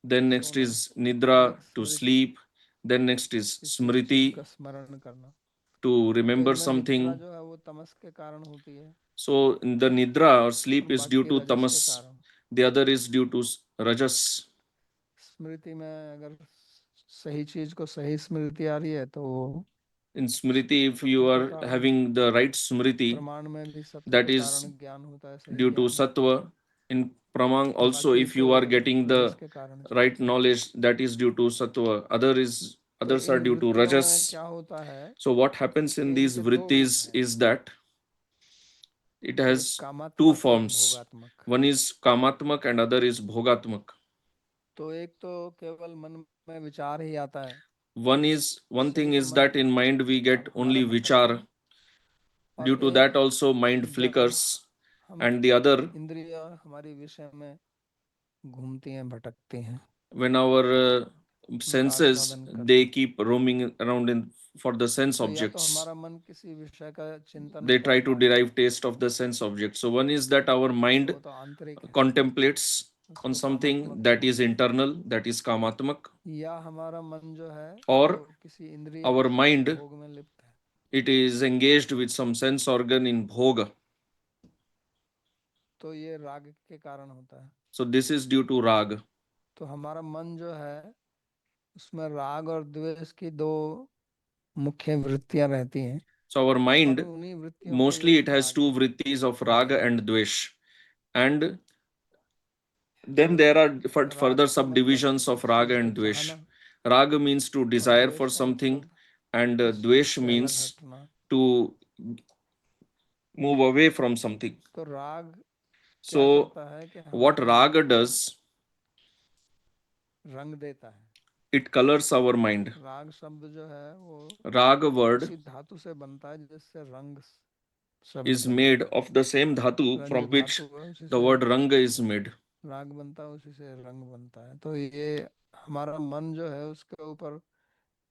Then next सोना, is और nidra, एक to Smriti, sleep. Then next is किसी एक चीज smriti, का स्मरण करना। to तो remember इनमें निद्रा something. जो है वो तमस के कारण होती है, So the nidra or और sleep is due बाकी to रजस के tamas. कारण। The other is due to rajas. स्मृति में अगर सही चीज को सही स्मृति आ रही है तो वो In smriti, if सत्व you के are कारण है। having the right smriti, प्रमाण में भी सत्व that के is कारण ज्ञान होता है, सही due to ज्ञान। sattva. In pramang also, बाकी if तो you are getting रजस the के कारण right चलती हैं। knowledge, that is due to sattva. तो Others are in due to वृत्तियों में rajas. क्या होता है So what happens कि in these इनके 2 रूप vrittis हैं, is that it एक has 2 कामात्मक, एक forms. भोगात्मक। One is kamatmak and other is bhogatmak. तो एक तो केवल मन में विचार ही आता है, One शरीर thing is मन that in mind we get हमारा only भटकता vichar. है। और Due to एक that also mind जब flickers. हम And the other, इंद्रिय हमारी विषय में घूमती हैं, भटकती हैं, when our उनका senses आस्वादन they करती हैं, keep roaming around in for the sense तो या तो objects. हमारा मन किसी विषय का चिंतन They try करता to है, derive taste of the sense objects. So one is that our तो mind वो तो आंतरिक है, contemplates on उसको something कामात्मक that is बोलते हैं। internal, that is kamatmak, या हमारा मन जो है वो or किसी इंद्रिय our विषय के mind, भोग में लिप्त है, it is engaged with some sense organ in bhoga. तो ये राग के कारण होता है। So this is due to rag. तो हमारा मन जो है उसमें राग और द्वेष की दो मुख्य वृत्तियां रहती हैं, So our और mind, उन्हीं वृत्तियों को mostly ये it has राग two vrittis of कहते raga हैं। and dvesh. And then there are राग further का मतलब subdivisions किसी of चीज raga को and dvesh. चाहना, Raga means to और desire द्वेष for का something, मतलब and किस चीज dvesh से अलग means हटना। to move away from something. तो राग क्या So करता है कि what हमारे मन raga को does, रंग देता है। it colors our mind. राग शब्द जो है वो Raga word उसी धातु से बनता है जिससे रंग शब्द is बनता made है। of the same dhatu रंग from जो which धातु है उसी the से word ranga is made. राग बनता है, उसी से रंग बनता है। तो ये हमारा मन जो है उसके ऊपर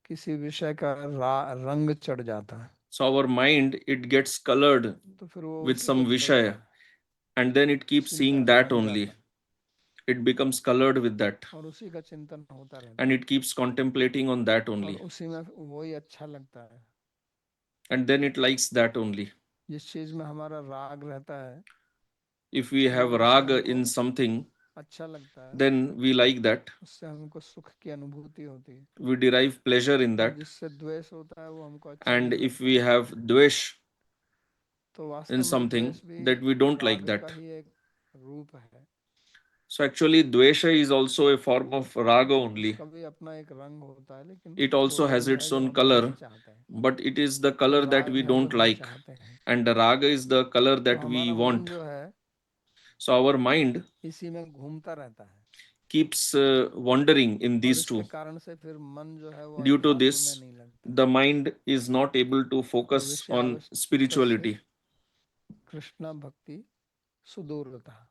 किसी विषय का रंग चढ़ जाता है, So our mind, it gets colored तो फिर वो with उसी को some देखता vishaya, है, and then it keeps उसी में seeing that रंग only. जाता है It becomes colored with that, और उसी का चिंतन होता and रहता है, it keeps contemplating on that और only, उसी में वही अच्छा लगता है। and then it likes that only. जिस चीज में हमारा राग रहता है, If we जो have उससे raga हमको in something, अच्छा लगता है, then we like that. उससे हमको सुख की अनुभूति होती है, We derive pleasure in और that. जिससे द्वेष होता है वो हमको अच्छा And नहीं if लगता we है। have dvesh तो in वास्तव में something, द्वेष भी that we don't like राग का that. ही एक रूप है, So actually, dvesha is also a form of raga only. उसका भी अपना एक रंग होता है, लेकिन It वो also has रंग है its जो own हम नहीं color, चाहते हैं, but it is the वो color that राग we है जो don't हम like, चाहते हैं। and the raga is the color तो that we हमारा मन want. जो है So our mind इसी में घूमता रहता है, keeps wandering in और these इसके two. कारण से फिर मन जो है वो Due to अध्यात्म में this, नहीं लगता है, the mind is not able to और focus on विषयावस्थ से spirituality. कृष्णा भक्ति सुदूरता।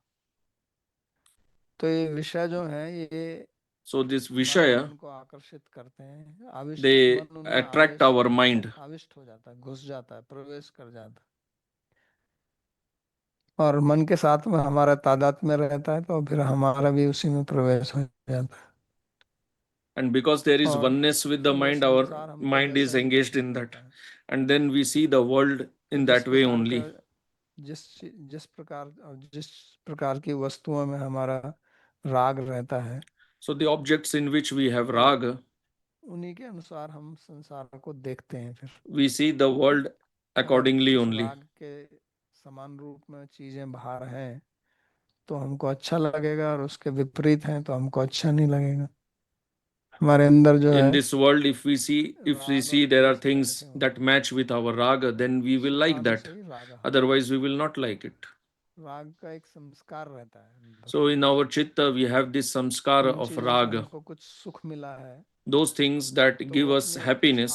तो ये विषय जो है ये So this हमारे vishaya, मन को आकर्षित करते हैं, आविष्ट they मन उनमें attract our mind. आविष्ट हो जाता है, घुस जाता है, प्रवेश कर जाता है, और मन के साथ में हमारा तादात्म्य में रहता है, तो फिर हमारा भी उसी में प्रवेश हो जाता है, And because there is और oneness with the फिर वो mind, our संसार हमको mind is वैसा ही engaged दिखने in that. लगता है। And then we see the world तो in जिस that way प्रकार का only. जिस प्रकार की वस्तुओं में हमारा राग रहता है, So the objects in which we have तो raga, उन्हीं के अनुसार हम संसार को देखते हैं। फिर we see the world अगर accordingly उस only. राग के समान रूप में चीजें बाहर हैं तो हमको अच्छा लगेगा, और उसके विपरीत हैं तो हमको अच्छा नहीं लगेगा। हमारे अंदर जो In है this world, if we see राग और there are द्वेष लगे things थे that होंगे, match with our raga, then we will like that. सुखानुसई राग। Otherwise, we will not like it. राग का एक संस्कार रहता है अंदर, So in our chitta, we have this samskara Jin of चीजों से raga. हमको कुछ सुख मिला है Those things that तो वो give us अपनी एक छाप happiness,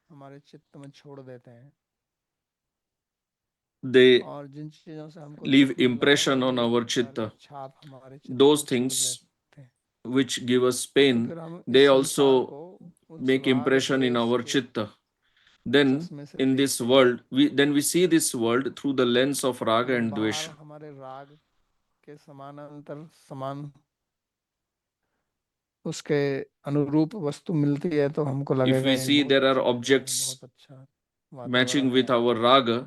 हमारे चित्त में छोड़ देते हैं, they और जिन चीजों से हमको leave दुख मिला है वो impression on भी एक our प्रकार की chitta. छाप हमारे चित्त Those में छोड़ things देते हैं। which give us तो pain, फिर हम they इस संसार also को उस make राग impression in द्वेष our के chitta. Then चश्मे से in this देखते हैं, world, we see this world through the lens of raga और and बाहर dvesha. हमारे राग के समानांतर समान उसके अनुरूप वस्तु मिलती है तो हमको If लगेगा we ये see बहुत there are अच्छी जगह है, objects बहुत अच्छा matching वातावरण है with यहाँ our पे। raga,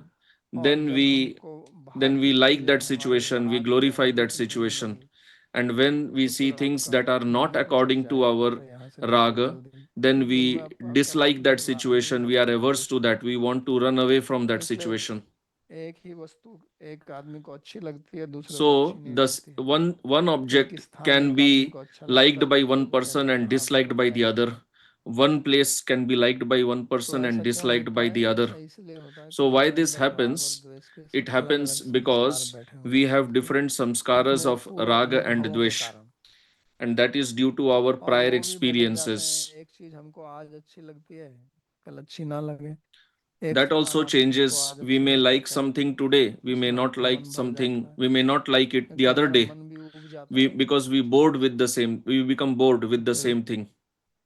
और then जब we हमको बाहर then की we like चीजें that हमारे situation, we राग के glorify that अनुरूप नहीं situation. लगी And when we तो see फिर things आपका that are not मन उचट according to जाएगा, our अरे यहाँ से निकलो raga, जल्दी, then क्योंकि उनमें we आपका dislike that राग नहीं situation, we are रहता है, averse द्वेष to that, रहता we want to run away from है। that इसलिए situation. एक ही वस्तु एक आदमी को अच्छी लगती है, दूसरे को अच्छी So नहीं thus लगती है। one एक object स्थान can एक आदमी be को अच्छा लगता liked है, by दूसरे one को person कहता है and कहाँ से disliked by लेके the आए हो। other. One place can be liked by one तो person and ऐसा क्यों disliked होता by है? the other. ऐसा इसलिए होता है कि So why हमारे this अंदर राग और happens? द्वेष के It अलग happens अलग संस्कार because बैठे हुए we हैं have different samskaras अपने of पूर्व raga and अनुभवों के dvesh, कारण, and that is due to our और prior वो भी बदल जाते हैं। experiences. एक चीज हमको आज अच्छी लगती है, कल अच्छी ना लगे। एक That also स्थान हमको changes. आज We अच्छा may लगता है, like कल something today, we may उसमें not हमका like मन भर something, जाता है, we may not like it the क्योंकि other हमारा day. मन भी उब जाता We है because we उन चीजों bored से। with the same, we become bored with the फिर same thing.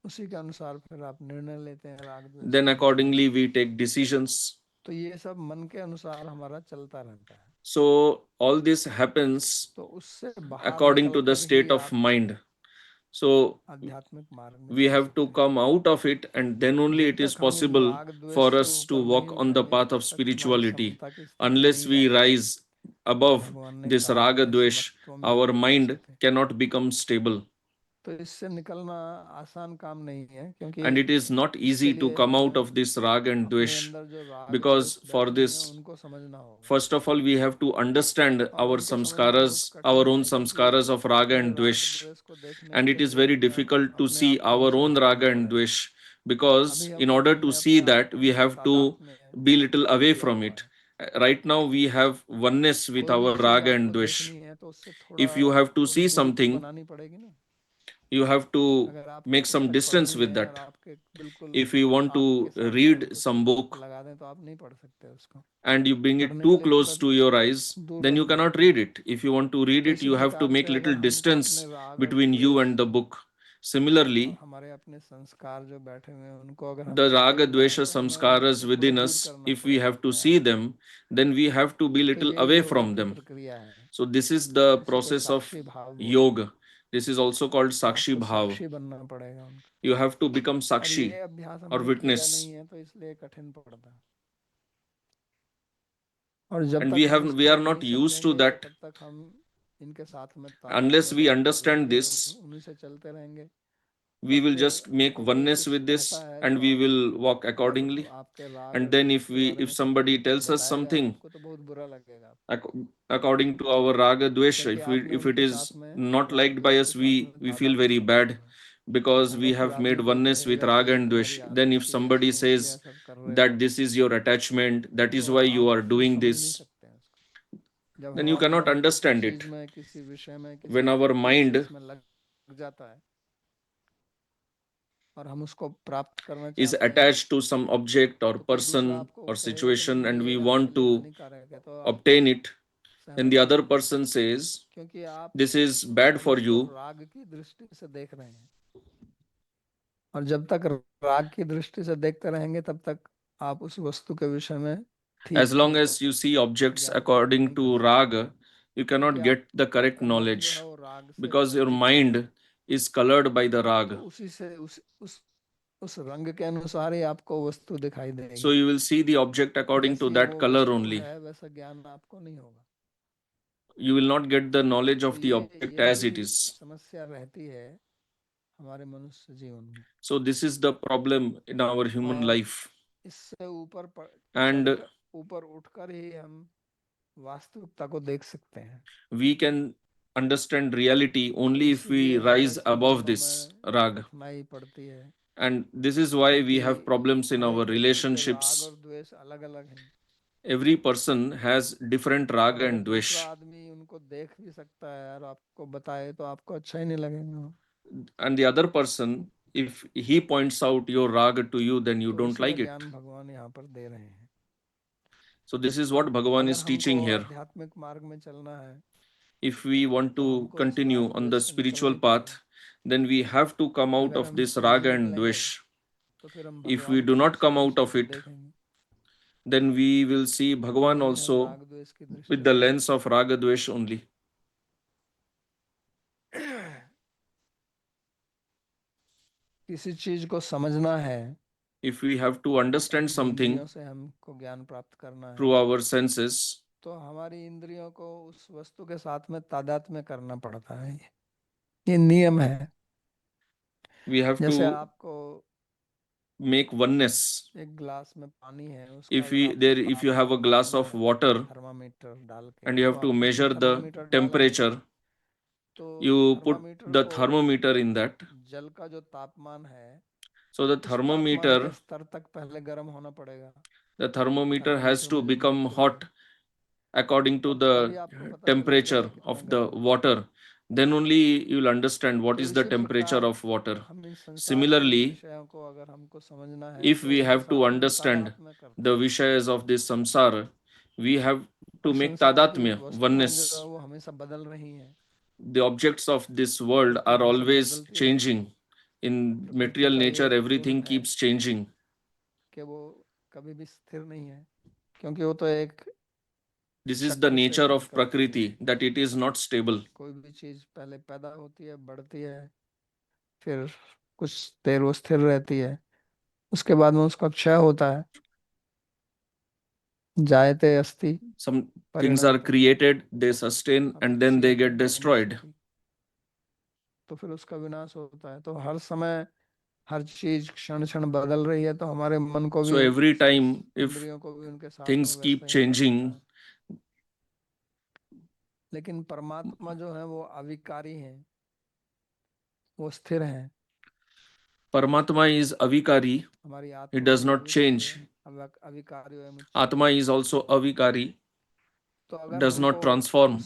उसी के अनुसार फिर आप निर्णय लेते हैं राग द्वेष Then के विषय में। accordingly we take decisions. तो ये सब मन के अनुसार हमारा चलता रहता है। So all this happens तो उससे बाहर according to the निकलकर ही state of आप mind. So आध्यात्मिक मार्ग में we चल have to सकते हैं। come out of it, and then only जब it is तक हम इन possible राग द्वेष for से us to ऊपर नहीं walk on the उठेंगे path तब of तक हमारी spirituality. समता की स्थिति Unless नहीं we जाती है। rise above भगवान ने this कहा raga है dvesh, समत्व में our योग mind उच्यते। cannot become stable. तो इससे निकलना आसान काम नहीं है, क्योंकि And it is not इसके easy to लिए come out हमें of this rag and अपने dvesh, अंदर जो राग because द्वेष for बैठे हुए हैं this, उनको समझना होगा। first of all, we have to understand और our उनको समझना बहुत samskaras, कठिन our own है, क्योंकि samskaras of raga अपने and राग dvesh. द्वेष को देखने And के it is लिए very हमें difficult to अपने see आप को भी our own सुधारना raga and पड़ेगा। dvesh, अभी because in हम order to हमने see अपने आप that को we have to तादात्म्य be little away किया from हुआ it. है। Right now we have oneness with कोई भी our चीज raga and आपको dvesh. देखनी है तो उससे थोड़ा If you have to थोड़ी see दूरी तो something, बनानी पड़ेगी ना। you have to अगर आपको make some पुस्तक distance पढ़नी with है और that. आपके बिल्कुल If you want आंख के to सामने हम read पुस्तक some book लगा दें तो आप नहीं पढ़ सकते उसको। and you bring it पढ़ने के too लिए close थोड़ा to your eyes, दूर then you रखना cannot होता है। read it. If you want to read तो it, इसी you have to प्रकार make से little अगर हमको अपने distance राग और between you द्वेष and the book. और Similarly, हमारे अपने संस्कार जो बैठे हुए हैं उनको अगर the हमको raga देखना है dvesha तो हमें samskaras उसको थोड़ा within दूर us, करना if we पड़ेगा have to अपने आप see से। them, then we have to be तो little यही away योगा from की them. प्रक्रिया है। So this is the इसी को process of साक्षी भाव बोलते हैं। yoga. This is also called sakshi आपको bhav. साक्षी बनना पड़ेगा उनका। You have to become और sakshi ये अभ्यास or हमने किया नहीं witness. है तो इसलिए कठिन पड़ता है। और जब And तक हम we इसको are not नहीं used to समझेंगे that. तब तक हम इनके साथ में तादात्म्य Unless we बनाकर understand रहेंगे, this, उन्हीं से चलते रहेंगे। we तब will फिर just make कोई oneness कुछ with कहता this है and जो we आप will walk जब accordingly. आपके राग And और then द्वेष के बारे if में किसी somebody को कुछ tells us बताएगा something आपको तो बहुत बुरा लगेगा आपको। according to our raga dvesha, क्योंकि आपने if it उनके is साथ में not राग liked by द्वेष के us, साथ में we feel तादात्म्य very बनाया bad हुआ है। because we अगर कोई have made आदमी कोई oneness with कहेगा कि raga ये and तुम्हारी dvesh. Then आदत if सी है, somebody तुम इसलिए says ऐसा कर रहे that हो, this is your attachment, that is तो why you आप are फिर doing समझ नहीं this, सकते हैं उसको। जब then you हमारा cannot मन किसी understand चीज it. में, किसी विषय में, किसी When our प्रोसेस mind में लग जाता है और हम उसको प्राप्त करना is चाहते हैं, attached to some object or तो कोई दूसरा person आपको or कहेगा कि situation नहीं and ये we आपके want लिए to हानिकारक है, तो आप obtain it, then सहमत the नहीं other होंगे, person says क्योंकि आप this is bad अब for उसको you. राग की दृष्टि से देख रहे हैं। और जब तक राग की दृष्टि से देखते रहेंगे तब तक आप उस वस्तु के विषय में As ठीक long ठीक as you see objects ज्ञान प्राप्त according नहीं कर to सकते, raga, you क्योंकि cannot get the correct आपका मन जो है knowledge वो राग से because your रंजित है। mind is colored by the तो rag. उसी से उस रंग के अनुसार ही आपको वस्तु दिखाई So देगी। you will see the object according to जैसी that वो color वस्तु only. है वैसा ज्ञान आपको नहीं होगा। You will not get the knowledge तो of the object as यही it is. समस्या रहती है हमारे मनुष्य जीवन में। So this is the problem in our human और life. इससे ऊपर And चढ़कर ऊपर उठकर ही हम वास्तविकता को देख सकते हैं। we can understand reality तो only if we इसीलिए हमें rise चीजों above को this हमें rag. परखना ही पड़ती है, And this is why we क्योंकि have problems in her our एक व्यक्ति के राग relationships. और द्वेष अलग अलग हैं। Every person has different और raga अगर and दूसरा dvesh. आदमी उनको देख भी सकता है और आपको बताए तो आपको अच्छा ही नहीं लगेगा। And the other person, if he points out your raga to you, then you तो don't इसी का like it. ज्ञान भगवान यहाँ पर दे रहे हैं। So this is what Bhagavan अगर is हमको teaching here. आध्यात्मिक मार्ग में चलना है If we want तो to हमको इस continue राग on the द्वेष से निकलना spiritual ही पड़ेगा। path, then we have to come out अगर of हम this इससे नहीं raga and निकलेंगे dvesh. तो फिर हम If we भगवान do को not उसी come out दृष्टि of से it, देखेंगे। then we will see Bhagavan वही हम also राग द्वेष की with दृष्टि the से lens देखेंगे। of raga dvesh only. किसी चीज को समझना है If we have to कि understand अपनी something इंद्रियों से हमको ज्ञान प्राप्त करना है through our senses, तो हमारी इंद्रियों को उस वस्तु के साथ में तादात्म्य करना पड़ता है। ये नियम है। we have जैसे to आपको make oneness. एक ग्लास में पानी है, उसका If अगर we आपको there if you have तापमान a glass मालूम of है water थर्मामीटर डाल के, and you तो have to आप उसमें measure the थर्मामीटर डालेंगे temperature, तो you put थर्मामीटर the को thermometer in that. जल का जो तापमान है So the उस तापमान के thermometer स्तर तक पहले गर्म होना पड़ेगा। the thermometer has thermometer to measurement become के लिए hot according to तभी the आपको पता चलेगा ये temperature कितना of the गर्म है। water. Then only you will understand what तो is the इसी temperature प्रकार of water. हम इन संसार के Similarly, विषयों को अगर हमको समझना है if तो we उनके have to साथ में हम understand तादात्म्य करते the हैं। vishayas of this samsara, we have to और make संसार की tadatmya, वस्तुएं जो है oneness. वो हमेशा बदल रही हैं, The objects of this world वो are हमेशा always बदलती रहती changing. हैं। In प्रकृति material का nature, ये गुण everything है keeps changing. कि वो कभी भी स्थिर नहीं है, क्योंकि वो तो एक This is the चक्र से nature रन of करती है। Prakriti, that it is not stable. कोई भी चीज पहले पैदा होती है, बढ़ती है, फिर कुछ देर वो स्थिर रहती है, उसके बाद में उसका क्षय होता है। जायते अस्ति Some things are परिणमते, created, they sustain, and then they अपक्षीयते get destroyed. विनश्यति, तो फिर उसका विनाश होता है। तो हर समय हर चीज क्षण क्षण बदल रही है, तो हमारे मन को So भी, every time, if इंद्रियों को भी उनके साथ में things वैसा keep ही होना पड़ता changing, है। लेकिन परमात्मा जो है वो अविकारी है, वो स्थिर है। Paramatma is avikari, हमारी it आत्मा does भी not अविकारी है। change. अविकारी है Atma मुच्यते। is also avikari, तो अगर does हमको not उस transform.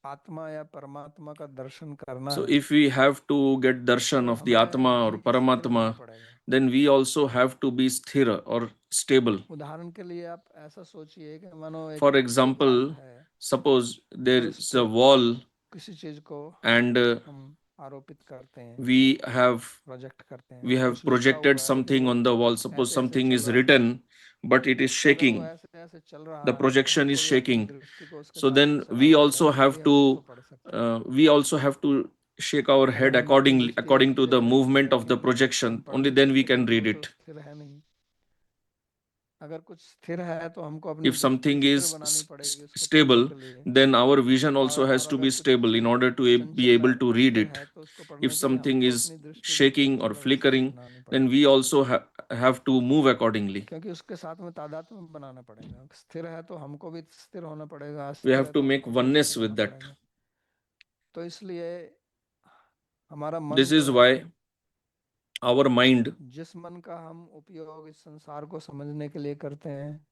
आत्मा या परमात्मा का दर्शन करना So है, if we have to get darshan तो of the हमें Atma or भी स्थिर होना Paramatma, पड़ेगा। then we also have to be sthira or stable. उदाहरण के लिए आप ऐसा सोचिए कि मानो एक For वाल example, है, suppose there और उस is पे a wall किसी चीज को and हम आरोपित करते हैं, we have प्रोजेक्ट करते हैं, we और have कुछ लिखा projected हुआ है कि something वो on the wall. Suppose ऐसे ऐसे something चल is रहा है। written, but it is तो अगर वो shaking. ऐसे ऐसे चल The रहा है, तो projection is हमको भी अपनी shaking. दृष्टि को उसके So साथ में then चलाना पड़ेगा, तभी हम उसको पढ़ सकते हैं। we also have to shake our head अगर हम अपनी accordingly दृष्टि according to स्थिर the रखेंगे movement of अपनी the बुद्धि, तो हम projection. पढ़ Only नहीं then we सकते, can क्योंकि वो read तो it. स्थिर है नहीं। अगर कुछ स्थिर है तो हमको अपनी If दृष्टि something स्थिर is बनानी पड़ेगी उसको पढ़ने stable, के लिए। then our vision also और has to अगर be कुछ stable in चीज order to be Chanchal able to read अस्थिर it. है, तो उसको If पढ़ने के लिए something हमको is अपनी दृष्टि भी shaking or चंचल और स्थिर flickering, बनानी then पड़ेगी, we also have to move accordingly. क्योंकि उसके साथ में तादात्म्य बनाना पड़ेगा। स्थिर है तो हमको भी स्थिर होना पड़ेगा, We अस्थिर have है to तो make हमको भी oneness अस्थिर with होना that. पड़ेगा। तो इसलिए हमारा मन This जो is है, why our mind, जिस मन का हम उपयोग इस संसार को समझने के लिए करते हैं,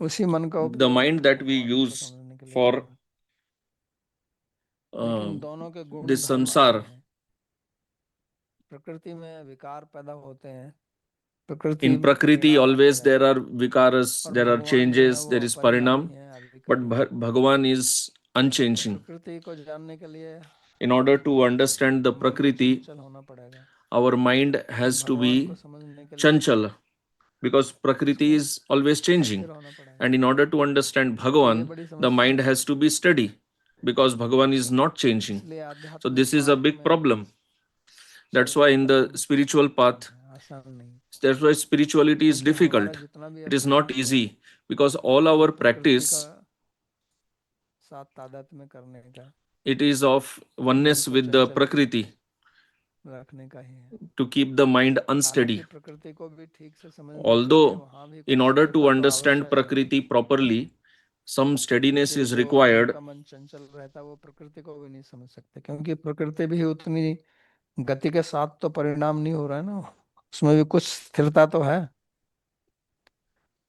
उसी मन का the उपयोग mind that we भगवान को use समझने के लिए for करें। uh, लेकिन दोनों के गुण this धर्म अलग sansar. हैं। प्रकृति में विकार पैदा होते हैं, प्रकृति In Prakriti, परिणामवादी always है, there are vikaras, और there are भगवान जो है changes, वो there is अपरिणामी parinam, है, but अविकारी है। Bhagavan is तो unchanging. प्रकृति को जानने के लिए In order to understand the मन को Prakriti, चंचल होना पड़ेगा, our mind और has to भगवान को be समझने के लिए chanchal because Prakriti उसको is always changing. स्थिर होना पड़ेगा। And in order to understand तो ये Bhagavan, बड़ी the समस्या mind है। has to be steady because Bhagavan is not changing. इसलिए So आध्यात्मिक this is a मार्ग big में problem. That's why चलना in कठिन the है, spiritual कठिन path, है, आसान नहीं। that's why spirituality is क्योंकि हमारा difficult. जितना भी It is not अभ्यास है, easy because all वो our प्रकृति का practice साथ तादात्म्य में करने का, it is of मन oneness को with the चंचल Prakriti रखने का ही है। to keep the mind हालांकि unsteady. प्रकृति को भी ठीक से समझने के लिए Although, वहां भी in कुछ order to स्थिरता तो understand आवश्यक है, Prakriti properly, some steadiness क्योंकि is जो required. जिनका मन चंचल रहता है वो प्रकृति को भी नहीं समझ सकते, क्योंकि प्रकृति भी उतनी गति के साथ तो परिणाम नहीं हो रहा है ना, उसमें भी कुछ स्थिरता तो है,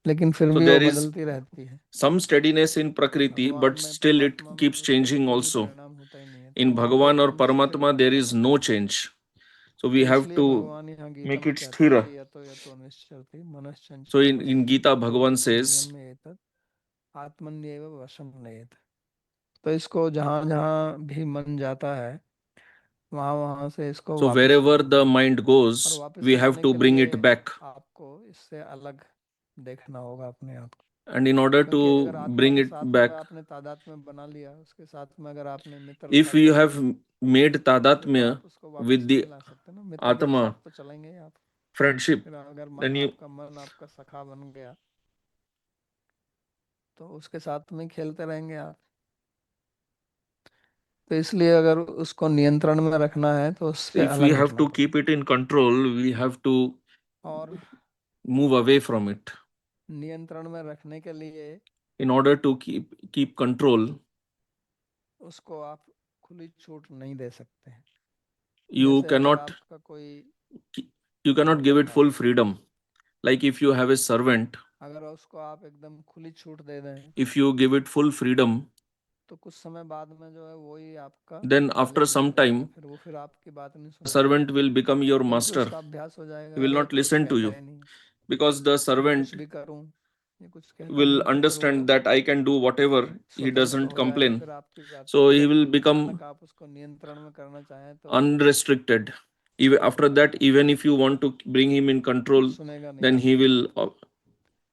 लेकिन फिर So भी वो there is बदलती रहती है। some steadiness in Prakriti, भगवान but में, still it परमात्मा में keeps तो changing बिल्कुल ही also. परिणाम होता ही नहीं है, तो In वहां भी Bhagavan or एकदम स्थिर Paramatma, there banana is no पड़ेगा। change. So we तो have इसलिए to भगवान यहाँ गीता make में it कहते हैं sthira. कि यतो यतो निश्चरति So मनश्चंचलं in Gita, ततो Bhagavan यतो says, नियम्येत आत्मन्येव वशं नयेत। तो इसको जहाँ जहाँ भी मन जाता है, वहां वहां से इसको so वापस wherever लाना the है। mind और goes, वापस we have लाने to के bring लिए it back. आपको इससे अलग देखना होगा अपने आप को। And in order क्योंकि to अगर आत्मा bring के it साथ में back, आपने तादात्म्य बना लिया, उसके साथ में अगर आपने मित्रता if you कर have ली, made तो फिर तो tadatmya आप उसको with वापस नहीं the ला सकते ना, मित्र के साथ Atma, तो चलेंगे ही आप। friendship, फिर अगर then you आपका मन आपका सखा बन गया, तो उसके साथ में खेलते रहेंगे आप। तो इसलिए अगर उसको नियंत्रण में रखना है तो so उससे if we अलग have हटना to keep पड़ेगा। it in control, we have to और move away from it. नियंत्रण में रखने के लिए In order to keep control, उसको आप खुली छूट नहीं दे सकते हैं। you जैसे अगर cannot आपका कोई you cannot give नौकर it है, full freedom. Like if you have a servant, अगर उसको आप एकदम खुली छूट दे दें, if you give it full freedom, तो कुछ समय बाद में जो है वही आपका then after मालिक some बन जाएगा। time, फिर वो फिर आपकी बात नहीं the सुनेगा, servant will become your क्योंकि master. उसका अभ्यास हो He जाएगा, will अरे ये not तो कुछ listen to कहता you ही नहीं, because the मैं कुछ servant भी करूं ये कुछ कहता will नहीं, तो फिर वो understand that I can do whatever. He स्वतंत्र doesn't हो जाएगा, complain. फिर आपकी बात So सुनेगा। he जब will अचानक become आप उसको नियंत्रण में करना चाहें तो unrestricted. Even after that, even if you want to bring him in वो control, सुनेगा नहीं then he आपकी will बात।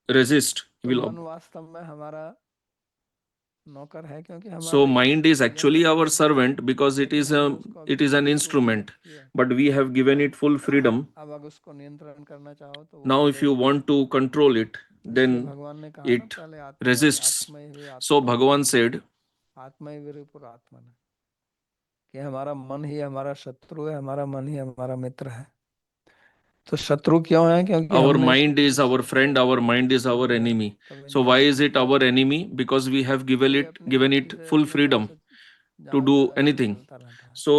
resist. He तो will मन वास्तव में हमारा नौकर है, क्योंकि So हमारे mind is जीवन में actually our नियंत्रण है, servant because लेकिन हमने उसको it अभी is an पूरी छूट दे instrument, रखी है। but we have given it full freedom. अब अगर उसको नियंत्रण करना चाहो तो वो Now, if you करेगा। want to control it, इसलिए then भगवान ने कहा ना, it पहले resists. आत्मय हुई So आत्मा Bhagavan said, आत्मय विरुपुर आत्मन, कि हमारा मन ही हमारा शत्रु है, हमारा मन ही हमारा मित्र है। तो शत्रु क्यों है? क्योंकि our हमने इसको mind is पूरी our छूट दे friend, our रखी है, mind is our कभी enemy. कभी So why is नियंत्रण it किया our नहीं। enemy? Because we have ये अपनी given मर्जी it से full अपने मन freedom से to जहाँ do चाहे anything. चलता रहता है। So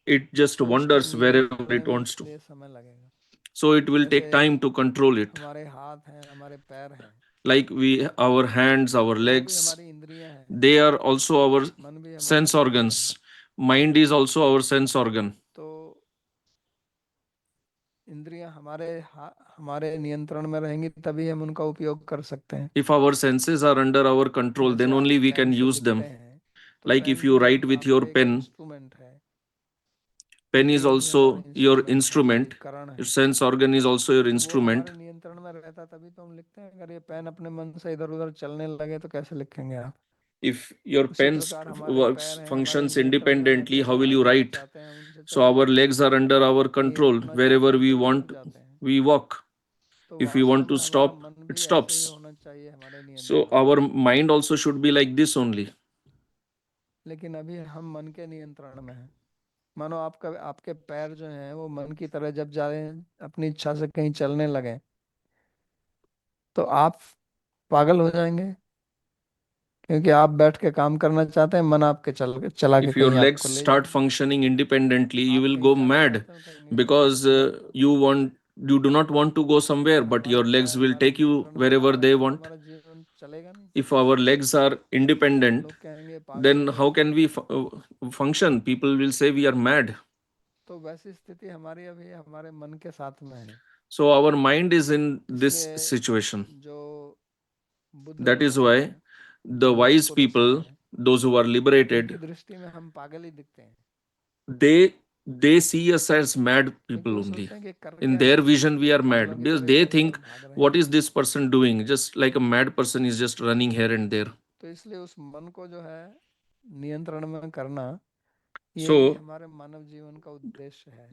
it just तो उसको wanders wherever नियंत्रण it में wants to. इसलिए समय लगेगा। So it will जैसे take time to control it. हमारे हाथ हैं, हमारे पैर हैं, Like our hands, our तो वो भी legs, हमारी इंद्रियां हैं, they are also our मन भी हमारा sense शरीर है। organs. Mind is also our sense organ. तो इंद्रियां हमारे नियंत्रण में रहेंगी, तभी हम उनका उपयोग कर सकते हैं। If our senses are under our control, जैसे then आप only we पेन can से use लिखते them. हैं, तो Like if पेन you भी write with your आपका एक pen, इंस्ट्रूमेंट है। pen is इंद्रियां भी हमारे also your इंस्ट्रूमेंट है, instrument. उपकरण Your है। sense organ is also your तो वो instrument. हमारे नियंत्रण में रहता, तभी तो हम लिखते हैं। अगर ये पेन अपने मन से इधर उधर चलने लगे तो कैसे लिखेंगे आप? If your उसी pen प्रकार हमारे पैर works हैं हमारे functions नियंत्रण में हैं, independently, तो how will जहाँ you जहाँ write? चाहते हैं उनसे So चल our देते हैं। legs are under our कहीं control. रुकना Wherever चाहते हैं we तो रुक want, जाते हैं। we walk. तो If we वास्तव want to में हमारा stop, मन it भी ऐसे ही stops. होना चाहिए हमारे So नियंत्रण में। our mind also should be like this only. लेकिन अभी हम मन के नियंत्रण में हैं। मानो आपके पैर जो हैं वो मन की तरह जब जाए अपनी इच्छा से कहीं चलने लगे, तो आप पागल हो जाएंगे, क्योंकि आप बैठ के काम करना चाहते हैं, मन आपके चला के If your कहीं legs आपको ले start जाएगा। functioning independently, you आप will कहीं go जाना mad चाहते हो, कहीं नहीं जाना because चाहते। you do not want to go somewhere, अगर but हमारे your legs पैर will हमारे take you नियंत्रण में ना wherever they रहे तो want. हमारा जीवन चलेगा नहीं। If our legs are independent, लोग कहेंगे पागल then हो how गया। can we function? People will say we are mad. तो वैसी स्थिति हमारी अभी हमारे मन के साथ में है। So our mind is in this इसलिए situation. जो बुद्ध That is लोग why हैं, the योगी wise पुरुष people, हैं, those who are उनकी liberated, दृष्टि में हम पागल ही दिखते हैं। they they see us as mad क्योंकि people वो only. सोचते हैं कि कर In क्या रहे their हैं, vision, we are पागलों mad की because तरह they इधर उधर think, भाग रहे what हैं। is this person doing? Just like a mad person is just running here and there. तो इसलिए उस मन को जो है नियंत्रण में करना, यही So हमारे मानव जीवन का उद्देश्य है।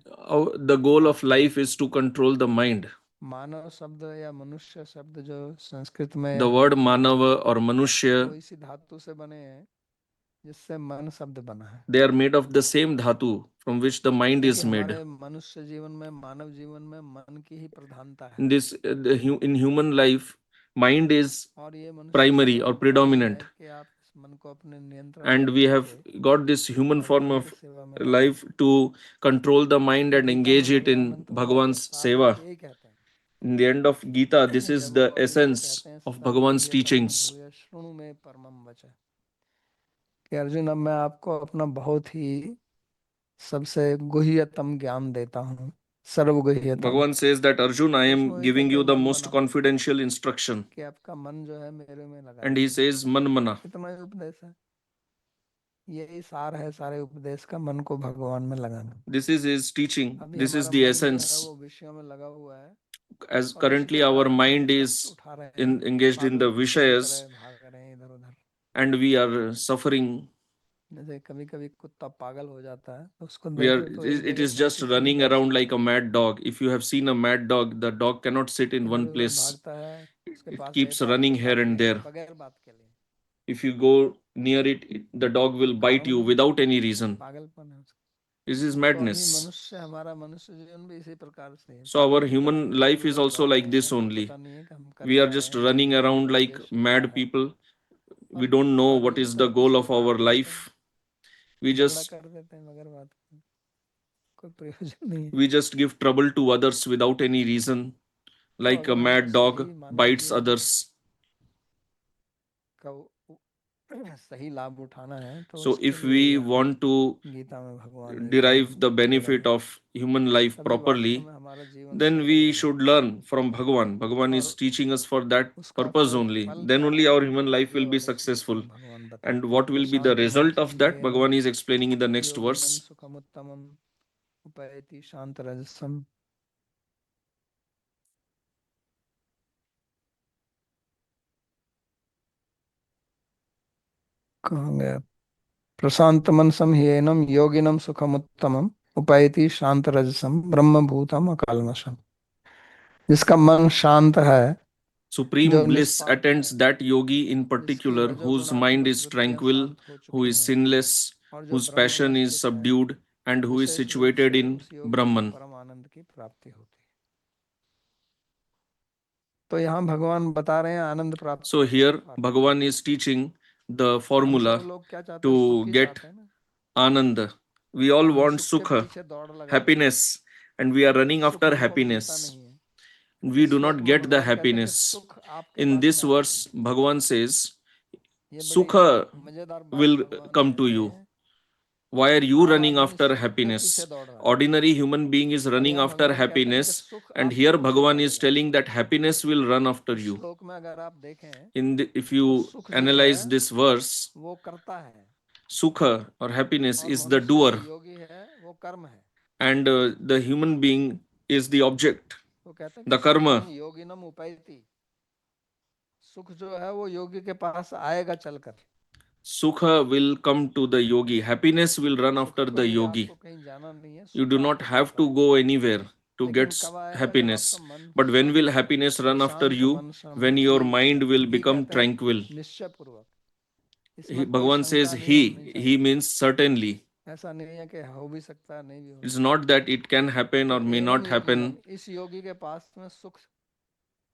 the गोल of वास्तव में life is to control the mind. मानव शब्द या मनुष्य शब्द जो संस्कृत में The है, word manava or वो manushya, इसी धातु से बने हैं जिससे मन शब्द बना है। they are made of the same dhatu from which the mind क्योंकि is made. हमारे मनुष्य जीवन में, मानव जीवन में मन की ही प्रधानता है। In this, in human life, mind is और ये मनुष्य primary जीवन or वही है predominant, कि आप इस मन को अपने नियंत्रण में and we have करके got this human form भगवान की of सेवा में लगाएं। life to control the mind तो and गीता में engage it भगवान in अंत में Bhagavan's सार में seva. यही कहते In the end of Gita, this हैं। is जब वो the अर्जुन को essence कहते हैं of सदम Bhagavan's गुह्यतमम teachings. भूय शृणु मे परमम वच, कि अर्जुन अब मैं आपको अपना बहुत ही सबसे गुह्यतम ज्ञान देता हूँ, सर्व गुह्यतम। Bhagavan says that Arjun, I तो am उसमें वही giving कहते you हैं the मन most मना, confidential instruction. कि आपका मन जो है मेरे में And लगाया he जाए। says, Man mana. इतना ही उपदेश है, यही सार है सारे उपदेश का, मन को भगवान में लगाना। This is his teaching. अभी This is हमारा the मन जो है essence. वो विषयों में लगा हुआ है, As और इसी currently our प्रकार हम mind कष्ट is उठा रहे हैं, engaged in पागल the कुत्तों की Vishayas, तरह भाग रहे हैं इधर उधर। and we are suffering. जैसे कभी कभी कुत्ता पागल हो जाता है तो उसको We are, देखो तो एक it जगह is just शांति से नहीं running बैठ around like सकता, a mad dog. If you have seen a mad dog, the dog cannot sit in इधर one उधर place. भागता है। उसके It पास keeps एक आदमी running here बात and कहेगा there. बगैर बात के लिए, If you go near it, the dog will कोई bite कारण you नहीं, without any reason. पागलपन है उसका। This is तो अभी madness. हमारा मनुष्य जीवन भी इसी प्रकार से है, So पागल our की तरह human हम इधर life is उधर also दौड़ रहे like हैं, this हमें only. पता नहीं है कि हम कर We are क्या रहे just हैं, हमारे running जीवन around का like उद्देश्य क्या mad है। people. We और don't know what आदमी is को the कुछ goal भी of बात our करते हैं, life. We झगड़ा just कर देते हैं बगैर बात के, कोई प्रयोजन नहीं है। we just give trouble to others without any reason, तो like a अगर हमको mad dog सही मानव bites जीवन others. का सही लाभ उठाना है तो So उसके if लिए we यह want to गीता में भगवान ये ज्ञान derive the दे रहे benefit हैं, of human life तभी वास्तव properly, में हमारा जीवन then सफल we होगा। should learn from Bhagavan. Bhagavan is और teaching us for that उसका purpose फल only. फल Then क्या only है, our human life आगे will be वाले श्लोक successful. में भगवान And बताते हैं। what तो will be the शांति मन result of that? संयम Bhagavan is explaining in the next योगिनं verse. सुखमुत्तमम्, उपैति शांत रजसम। कहाँ गया? प्रशांत मनसम ह्येनम योगिनम सुखमुत्तमम उपैति शांत रजसम ब्रह्म भूतम अकल्मषम। जिसका मन शांत है, जो Supreme bliss निष्पाप attends है, that yogi in जिसकी particular whose mind रजोगुणात्मक is वृत्तियां tranquil, शांत हो who चुकी is हैं sinless, और जो whose ब्रह्म में passion is स्थित है, subdued, and who is विशेष रूप situated से in उस योगी को Brahman. परम आनंद की प्राप्ति होती है। तो यहाँ भगवान बता रहे हैं आनंद प्राप्त So करने का here formula. Bhagavan is teaching the हमसे तो formula लोग क्या चाहते हैं? सुख to ही get चाहते हैं ना। Ananda. We all और हम want सुख के Sukha, पीछे दौड़ लगाते हैं, happiness, and we are पर running सुख after हमको मिलता happiness. नहीं है। We इस do श्लोक not में get the भगवान कहते हैं कि happiness. सुख आपके In पास this में आएगा। verse, Bhagavan says, ये बड़ी Sukha मजेदार बात will भगवान come कह to रहे you. हैं। Why are you आम running आदमी after सुख के पीछे happiness? दौड़ रहा है, Ordinary human being is और running यहाँ after भगवान कहते हैं कि happiness, सुख and आपके here पीछे Bhagavan is दौड़ेगा। telling that happiness will run after इस you. श्लोक में अगर आप देखें If तो you सुख जो analyze है this verse, वो करता है, Sukha or happiness और is the मनुष्य जो doer, योगी है वो कर्म है। and the human being is the object, वो कहते हैं कि the karma. सुखम योगिनम उपैति। सुख जो है वो योगी के पास आएगा चलकर। Sukha will come to the yogi. Happiness will run सुख after के the लिए yogi. आपको कहीं जाना नहीं है, You सुख do not आपको have मिलता to है। go anywhere to get लेकिन कब आएगा? जब आपका happiness. मन But when will शांत होगा। happiness run after शांत you? मन सम, When your mind will he become कहते हैं tranquil. निश्चय पूर्वक। इसमें कोई Bhagavan says शंका नहीं होनी he चाहिए। means certainly. ऐसा नहीं है कि हो भी सकता है, नहीं भी हो It's सकता। not that it can happen or तो may एनम not योगिनम, happen. इस योगी के पास में सुख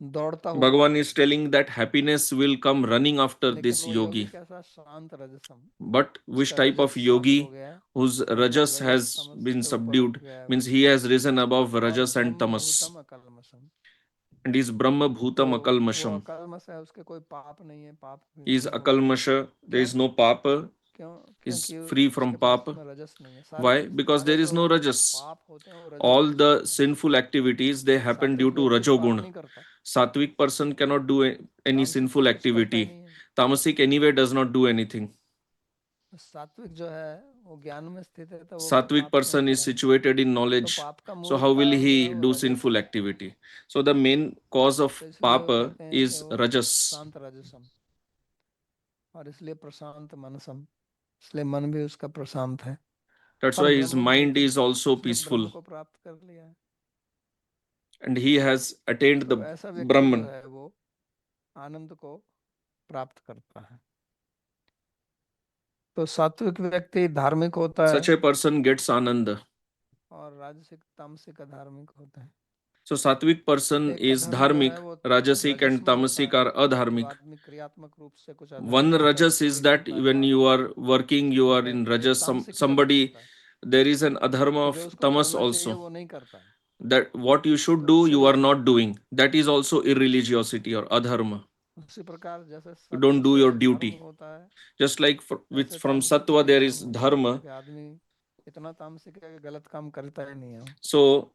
दौड़ता हुआ Bhagavan आएगा। is telling that happiness will come running after लेकिन this वो योगी yogi. कैसा? शांत रजसम, But which जिसका type रजस of शांत हो yogi गया है, whose मतलब rajas रजस has तमस been से ऊपर उठ subdued गया है means वो, he has risen above और rajas and ब्रह्म tamas भूतम अकल्मषम। and is Brahma तो Bhutam वो Akalmasham. अकल्मष है, उसके कोई पाप नहीं है, पाप भी He is नहीं होगा। Akalmasha, there क्यों? is no papa, क्यों? is क्योंकि free from उसके पास papa. में रजस नहीं है। Why? Because सारे there is जो no rajas. पाप होते हैं वो All रजोगुण से the होते हैं। sinful activities they happen due सात्विक to व्यक्ति पाप Rajoguna. नहीं करता, Sattvic person cannot do any तामसिक तो sinful कुछ करता ही activity. नहीं है। Tamasic anyway does not do anything. सात्विक जो है वो ज्ञान में स्थित है, तो वो फिर Sattvic पाप क्यों person is करेगा? situated in तो knowledge. पाप का So मूल how will कारण जो है he वो do रजस है। sinful activity? So the main cause of तो इसलिए वो papa कहते हैं कि is वो rajas. शांत रजसम, और इसलिए प्रशांत मनसम, इसलिए मन भी उसका प्रशांत है। That's और why his ब्रह्म mind भूतम, is also उसने ब्रह्म peaceful. को प्राप्त कर लिया है। And he has attained तो the ऐसा व्यक्ति जो Brahman. है वो आनंद को प्राप्त करता है। तो सात्विक व्यक्ति धार्मिक होता है, Such a person gets Ananda. और राजसिक तामसिक अधार्मिक होता है। So Sattvic person एक is अधर्म जो dharmic, है वो Rajasic रजस and में होता Tamasic है, are जब adharmic. आदमी क्रियात्मक रूप से कुछ One अधर्म करता है, Rajas is चोरी that करता है, when पाप you करता are है। working, you are in एक Rajas, तामसिक रजस somebody, होता है there is an adharma कि जो of उसको tamas करना चाहिए also. वो नहीं करता है, That what you should तो do, उससे you भी are not अधर्म है। doing. That is also irreligiosity or adharma. उसी प्रकार जैसे You सत्व don't do से your धर्म duty. होता है, Just like with ऐसे from तामसिक से Sattva भी there धर्म is होता है dharma. कि आदमी इतना तामसिक है कि गलत काम करता ही नहीं है वो। So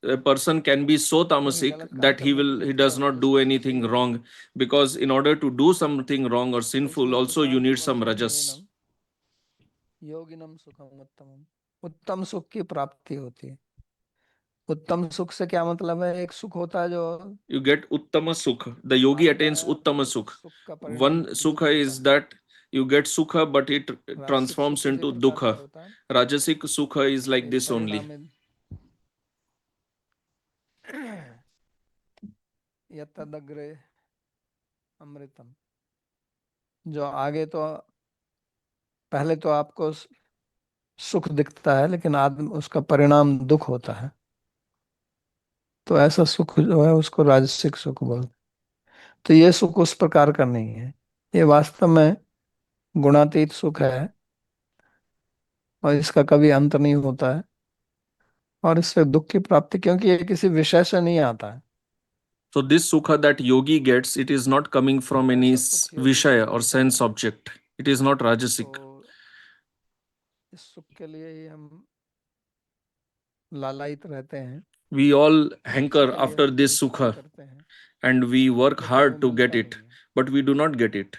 a person can be so क्योंकि tamasic गलत काम that करने के लिए he क्या does not do उसको anything चाहिए? wrong, because in order to do something wrong or तो sinful इसलिए also you प्रशांत need some मनसम ही rajas. एनम योगिनम सुखम उत्तमम, उत्तम सुख की प्राप्ति होती है। उत्तम सुख से क्या मतलब है? एक सुख होता है जो You get uttama sukha. The yogi आता attains है uttama तो sukha. सुख का परिणाम One sukha दुख होता is है। that you get sukha but it राजसिक सुख transforms किसी into प्रकार से dukha. होता है Rajasic sukha is like कि this only. परिणामी यत्तदग्रे अमृतम, जो आगे तो पहले तो आपको सुख दिखता है, लेकिन आदमी उसका परिणाम दुख होता है। तो ऐसा सुख जो है उसको राजसिक सुख बोलते हैं। तो ये सुख उस प्रकार का नहीं है, ये वास्तव में गुणातीत सुख है, और इसका कभी अंत नहीं होता है, और इससे दुख की प्राप्ति, क्योंकि ये किसी विषय से नहीं आता है। So this sukha that yogi gets, it is not coming from तो any ऐसा सुख योगी को vishaya or मिलता है। sense object. It is not rajasic. तो इस सुख के लिए ही हम लालायित रहते हैं, We all hanker इसके लिए after हम this परिश्रम sukha करते हैं, and we work लेकिन वो hard to get मिलता it, नहीं है। but we do not get it.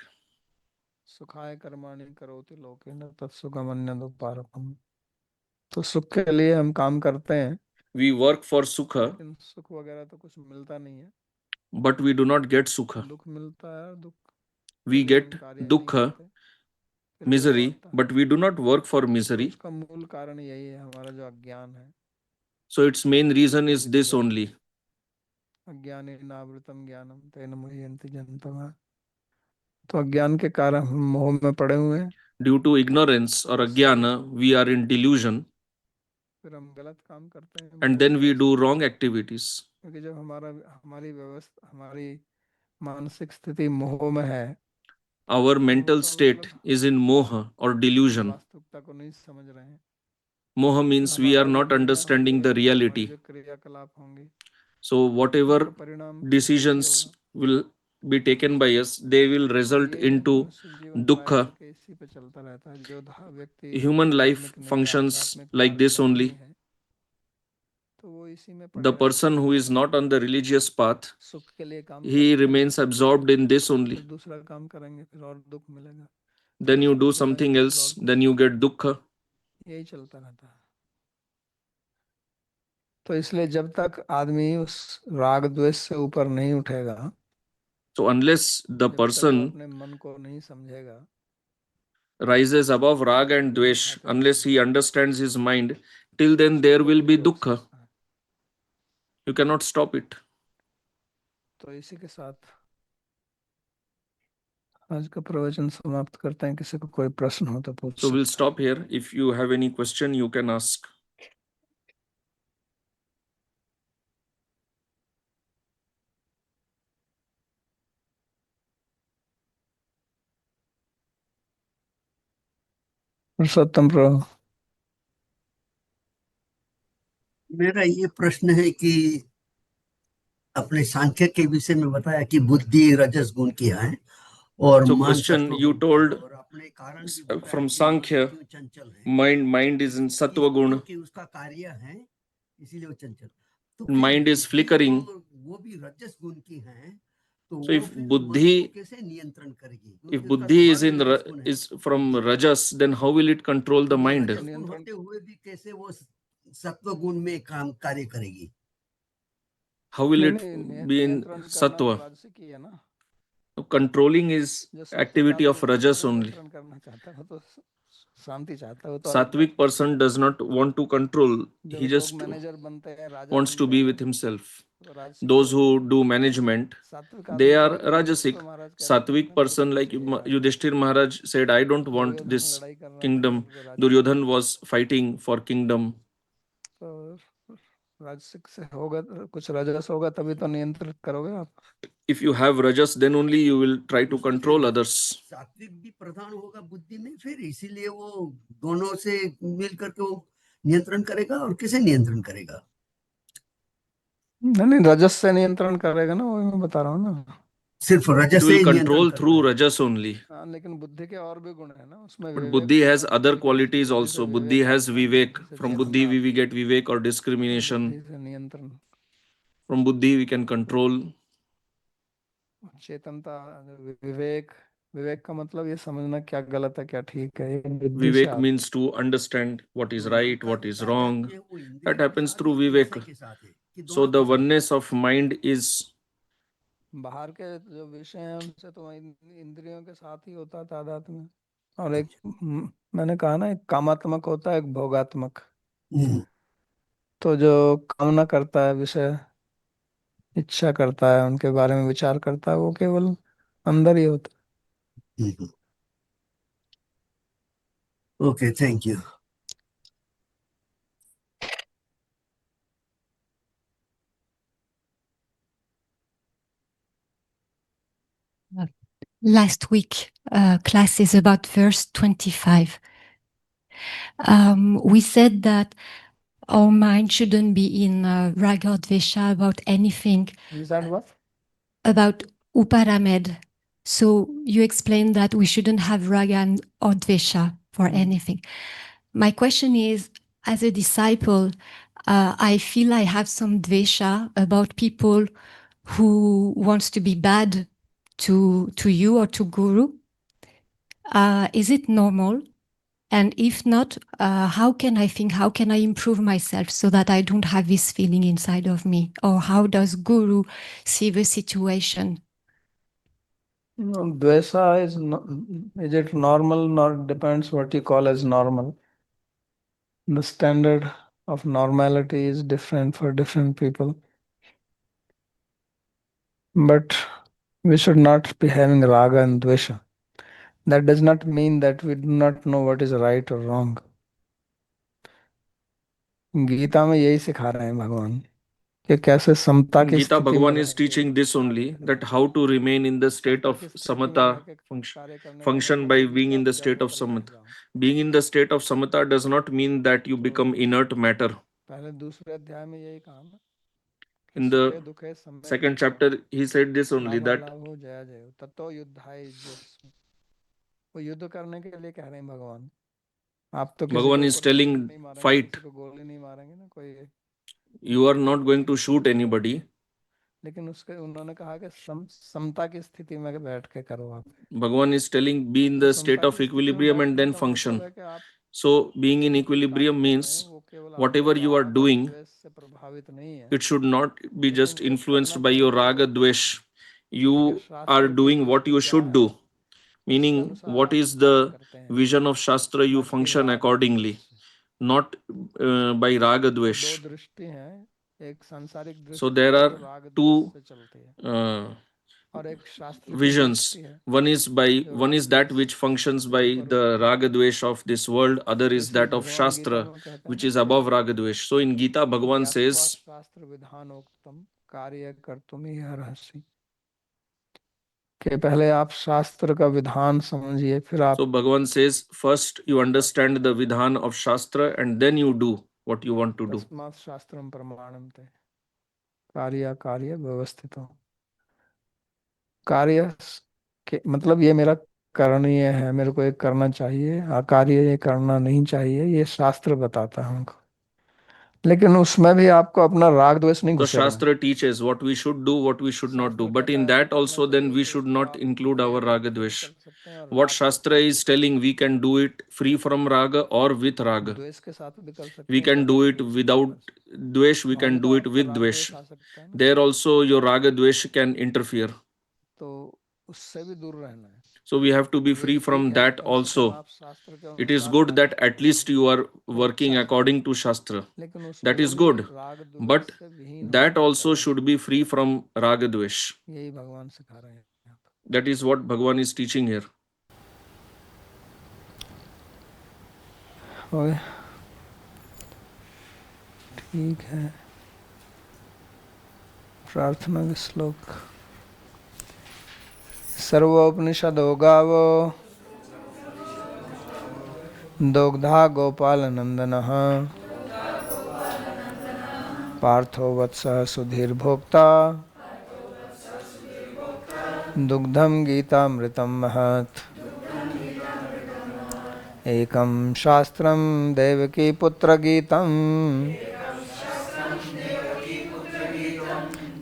सुखाय कर्माणि करोति लोके न तत्सुखमन्यदुपारपम। तो सुख के लिए हम काम करते हैं, We work for Sukha, लेकिन सुख वगैरह तो कुछ मिलता नहीं है। but we do not get Sukha. दुख मिलता है, और दुख के We लिए हम get कार्य नहीं Dukha, करते, फिर भी वो misery, आता है। but we do not work for तो misery. उसका मूल कारण यही है, हमारा जो अज्ञान है। So its main reason is this अविद्या, only. अज्ञानेनावृतं ज्ञानं तेन मुह्यन्ति जन्तवः। तो अज्ञान के कारण हम मोह में पड़े हुए हैं, Due to ignorance or और इससे ajnana, we are in delusion, फिर हम गलत काम करते हैं and मोह then की we वजह do से। wrong activities. क्योंकि जब हमारी व्यवस्था, हमारी मानसिक स्थिति मोह में है, Our मोह mental का state मतलब is in moha or हम delusion. वास्तविकता को नहीं समझ रहे हैं। Moha फिर means we are हमारे जो not निर्णय होंगे, understanding the हमारी reality. जो क्रियाकलाप होंगे, So उनका whatever परिणाम फिर दुखी decisions होगा। will be taken by us, they will और result यही into मनुष्य जीवन ट्राई dukkha. करके इसी पे चलता रहता है। जो व्यक्ति Human life धार्मिक नहीं है, functions आध्यात्मिक like मार्ग this पर नहीं only. है, तो वो इसी में The पड़े रहते person हैं। who is not on the religious path, सुख के लिए काम he करते remains हैं, absorbed in this फिर only. दूसरा काम करेंगे, फिर और दुख मिलेगा, Then फिर you सुख do something भोगेंगे, फिर और else, दुख। then you get dukkha. यही चलता रहता है। तो इसलिए जब तक आदमी उस राग द्वेष से ऊपर नहीं उठेगा, So unless the जब तक वो person अपने मन को नहीं समझेगा, rises above rag तब तक and वो dvesh, दिखाते unless रहेगा, he understands his mind, till then उसको there कोई will नहीं be रोक dukkha. सकता है। You cannot stop it. तो इसी के साथ आज का प्रवचन समाप्त करते हैं। किसी को कोई प्रश्न हो तो पूछ So we'll सकता है। stop here. If you have any question, you can ask. पुरुषोत्तम प्रभु। मेरा ये प्रश्न है कि अपने सांख्य के विषय में बताया कि बुद्धि रजस गुण की है और So मन question सत्व you गुण की है, told और अपने कारण भी बताया from कि मन Sankhya, क्यों चंचल है, mind is in sattva guna, क्योंकि उसका कार्य है इसीलिए वो चंचल। तो and फिर mind is बुद्धि flickering. वो भी रजस गुण की है, तो So वो if फिर मन को buddhi, कैसे नियंत्रण करेगी, if क्योंकि उसका buddhi is स्वभाव ही in रजस गुण है। is from rajas, then how will it control तो the वो mind? रजस गुण होते हुए भी कैसे वो सत्व गुण में काम कार्य करेगी? How will नहीं it नहीं, be in नियंत्रण करना तो sattva? राजसिक ही है ना। So controlling is जो सात्विक activity आदमी of वो तो rajas थोड़ी only. नियंत्रण करना चाहता है, वो तो शांति चाहता है, वो तो अलग Sattvic बात है। person does not want to control. जब He लोग just मैनेजर बनते हैं, राजा wants to बनते be हैं, with himself. तो राजसिक ही Those होते who हैं। do management, सात्विक they आदमी are कभी कभी rajasic. युधिष्ठिर महाराज कहते थे Sattvic ना, person कुछ like चाहिए राजा। Yudhishthir Maharaj said, I don't want Duryodhan this लड़ाई कर रहा था, kingdom. मेरे को राजा Duryodhan banana. was fighting for kingdom. तो राजसिक से होगा, कुछ राजस होगा, तभी तो नियंत्रित करोगे आप। If you have rajas, then only you will try to उसमें control फिर others. सात्विक भी प्रधान होगा बुद्धि में, फिर इसीलिए वो दोनों से मिल करके वो नियंत्रण करेगा, और कैसे नियंत्रण करेगा? नहीं नहीं, रजस से नियंत्रण करेगा ना, वही मैं बता रहा हूँ ना। सिर्फ It रजस से will ही नियंत्रण control करता through है। rajas only. हाँ, लेकिन बुद्धि के और भी गुण है ना, उसमें But विवेक buddhi भी has है। other बुद्धि qualities बुद्धि से also. Buddhi विवेक has आता है, vivek. बुद्धि से From buddhi चेतना we आती है, get vivek or तो discrimination. बुद्धि से नियंत्रण, From buddhi we can control. चेतनता, विवेक। विवेक का मतलब ये समझना क्या गलत है क्या ठीक है, ये बुद्धि से Vivek आता means to understand what जो is मन right, का what जो is तादात्म्य wrong. है वो That इंद्रियों के happens साथ है through कि Vivek. विषय के साथ है, कि So दोनों the के साथ है? oneness of mind is है। बाहर के जो विषय हैं उनसे तो इंद्रियों के साथ ही होता है तादाद में। और एक मैंने कहा ना, एक कामात्मक होता है, एक भोगात्मक। हम्म, तो जो कामना करता है, विषय इच्छा करता है, उनके बारे में विचार करता है, वो केवल अंदर ही होता hmm. Okay, thank you. Last week, class is about verse 25. We said that our mind shouldn't be in raga or dvesha about anything, है। Is that what? about uparamed. So you explained that we shouldn't have raga or dvesha for anything. My question is, as a disciple, I feel I have some dvesha about people who wants to be bad to you or to guru. Is it normal? And if not, how can I think, how can I improve myself so that I don't have this feeling inside of me? Or how does Guru see the situation? Dvesa is it normal? Not depends what you call as normal. The standard of normality is different for different people. But we should not be having raga and dvesha. That does not mean that we do not know what is right or wrong. Gita में यही सिखा रहे हैं भगवान कि कैसे समता In की Gita, स्थिति में Bhagavan is रह के teaching this कार्य only, करना that है। how to remain in the state Samta of की स्थिति में रह samatha के कार्य करने का function मतलब by ये नहीं being कि in आप the जड़ state of होकर बैठ samatha. जाओ। Being in the state of samatha does not mean that you become तो inert matter. पहले दूसरे अध्याय में यही कहा ना कि In सुखे the दुखे समय second भेदो, chapter, he said this only, that लाभालाभो Jaya जयो ततो युद्धाय जुष्यसि। वो युद्ध करने के लिए कह रहे हैं भगवान। आप तो किसी Bhagavan के is ऊपर बंदूक telling, नहीं मारेंगे, fight. किसी को गोली नहीं मारेंगे ना कोई, You are not going to shoot anybody. लेकिन उसके उन्होंने कहा कि समता की स्थिति में बैठ के करो आप। Bhagavan is telling, be in तो the समता state of की स्थिति में equilibrium and बैठने then का मतलब function. है कि आप So, being in जो भी कार्य equilibrium कर रहे हैं means वो केवल whatever आपके you are राग और doing, द्वेष से प्रभावित नहीं है, it should not be लेकिन just वो करना influenced by your चाहिए raga आपको करना dvesh. है। अगर You are शास्त्र के doing what दृष्टि you क्या should है do, उसके meaning अनुसार what आप is कार्य the करते हैं, vision of Shastra, you न कि function राग और द्वेष accordingly, से। not by raga तो दो dvesh. दृष्टि हैं, एक सांसारिक So दृष्टि there है are जो राग द्वेष two से चलती है, uh, और एक शास्त्र की visions. दृष्टि है One is जो one राग is that द्वेष which functions से by ऊपर the उठती है। raga dvesh of this world. Other तो is इसलिए that of भगवान गीता Shastra, में कहते हैं which ना is कि above raga dvesh. So in Gita, Bhagavan ज्ञात्वा says, शास्त्र विधानोक्तम कार्य कर्तुम अर्हसि, कि पहले आप शास्त्र का विधान समझिए फिर आप। so Bhagavan says, first you understand the vidhan of Shastra and then you do what you want to do. तस्मात् शास्त्रम प्रमाणम ते कार्य कार्य व्यवस्थित हो। कार्य के मतलब ये मेरा करणीय है, मेरे को ये करना चाहिए, अकार्य ये करना नहीं चाहिए, ये शास्त्र बताता है हमको। लेकिन उसमें भी आपको अपना राग द्वेष नहीं So घुसेड़ना है। Shastra teaches what we should do, what we should not do. शास्त्र But कहता in है आपको that करना also then चाहिए we तो should उसको not आप include our द्वेष raga से भी dvesh. कर सकते हैं और What राग के Shastra साथ भी is कर telling, सकते we can do it free from raga or with हैं, raga. द्वेष के साथ भी कर सकते We हैं, can बिना do it द्वेष के भी without कर सकते हैं। dvesh, we वहां भी can तो do it आपका with राग द्वेष dvesh. आ सकता है ना, There also your raga dvesh can interfere. तो उससे भी दूर रहना है। So we have to be ये free भी ठीक from है, that कम से कम also. आप शास्त्र के It is अनुसार good कार्य that कर at रहे least हैं, you are वो अच्छा working है, according to Shastra. लेकिन That उसमें is भी good. राग द्वेष But से विहीन that होकर के also करना should चाहिए। be free from raga dvesh. यही भगवान सिखा रहे हैं यहाँ पर। That is what Bhagavan is teaching here. Okay, ठीक है। प्रार्थना के श्लोक। सर्वोपनिषदो गावो दुग्धा गोपाल नंदनः पार्थो वत्सः सुधीर भोक्ता दुग्धम गीतामृतम महत्। एकं शास्त्रं देवकी पुत्र गीतम्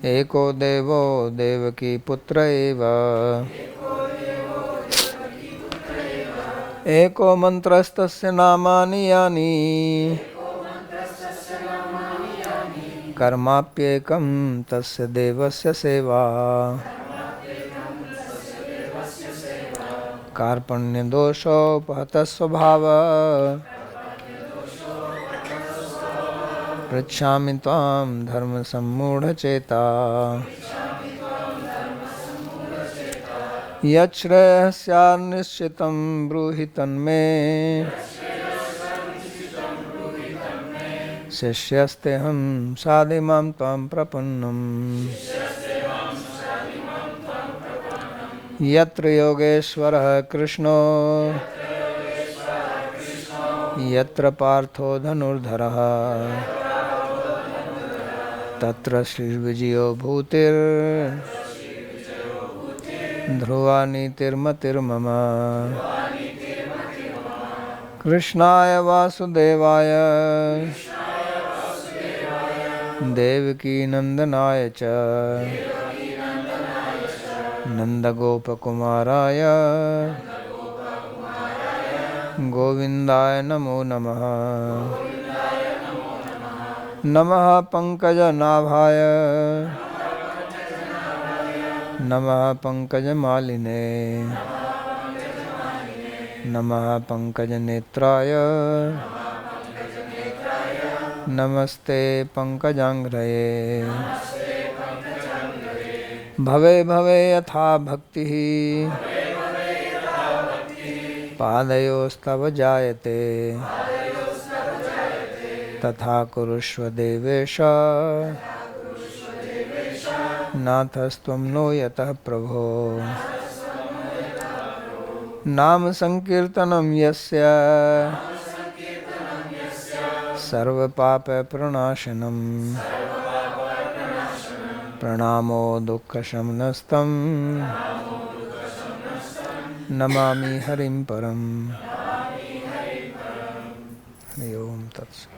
एको देवो देवकी पुत्र एव। एको मन्त्रस्तस्य नामानि यानि कर्माप्येकं तस्य देवस्य सेवा। कार्पण्यदोषोपहतः स्वभावः पृच्छामि त्वां धर्मसम्मूढचेता। यच्छ्रेयस्यान्निश्चितं ब्रूहि तन्मे शिष्यस्तेऽहं साधिमां त्वां प्रपन्नम्। यत्र योगेश्वरः कृष्णो यत्र पार्थो धनुर्धरः तत्र श्रीर्विजयो भूतिर्ध्रुवा नीतिर्मतिर्मम। कृष्णाय वासुदेवाय देवकी नंदनाय च नंदगोपकुमाराय गोविन्दाय नमो नमः। नमः पंकजनाभाय नमः पंकजमालिने नमः पंकजनेत्राय नमस्ते पंकजांघ्रये। भवे भवे यथा भक्तिः पादयोस्तव जायते तथा कुरुष्व देवेश नाथस्त्वं नो यतः प्रभो। नाम संकीर्तनं यस्य सर्वपाप प्रणाशनं प्रणामो दुःखशमनस्तं नमामि हरिं परम्। हरि ओम तत्सत्।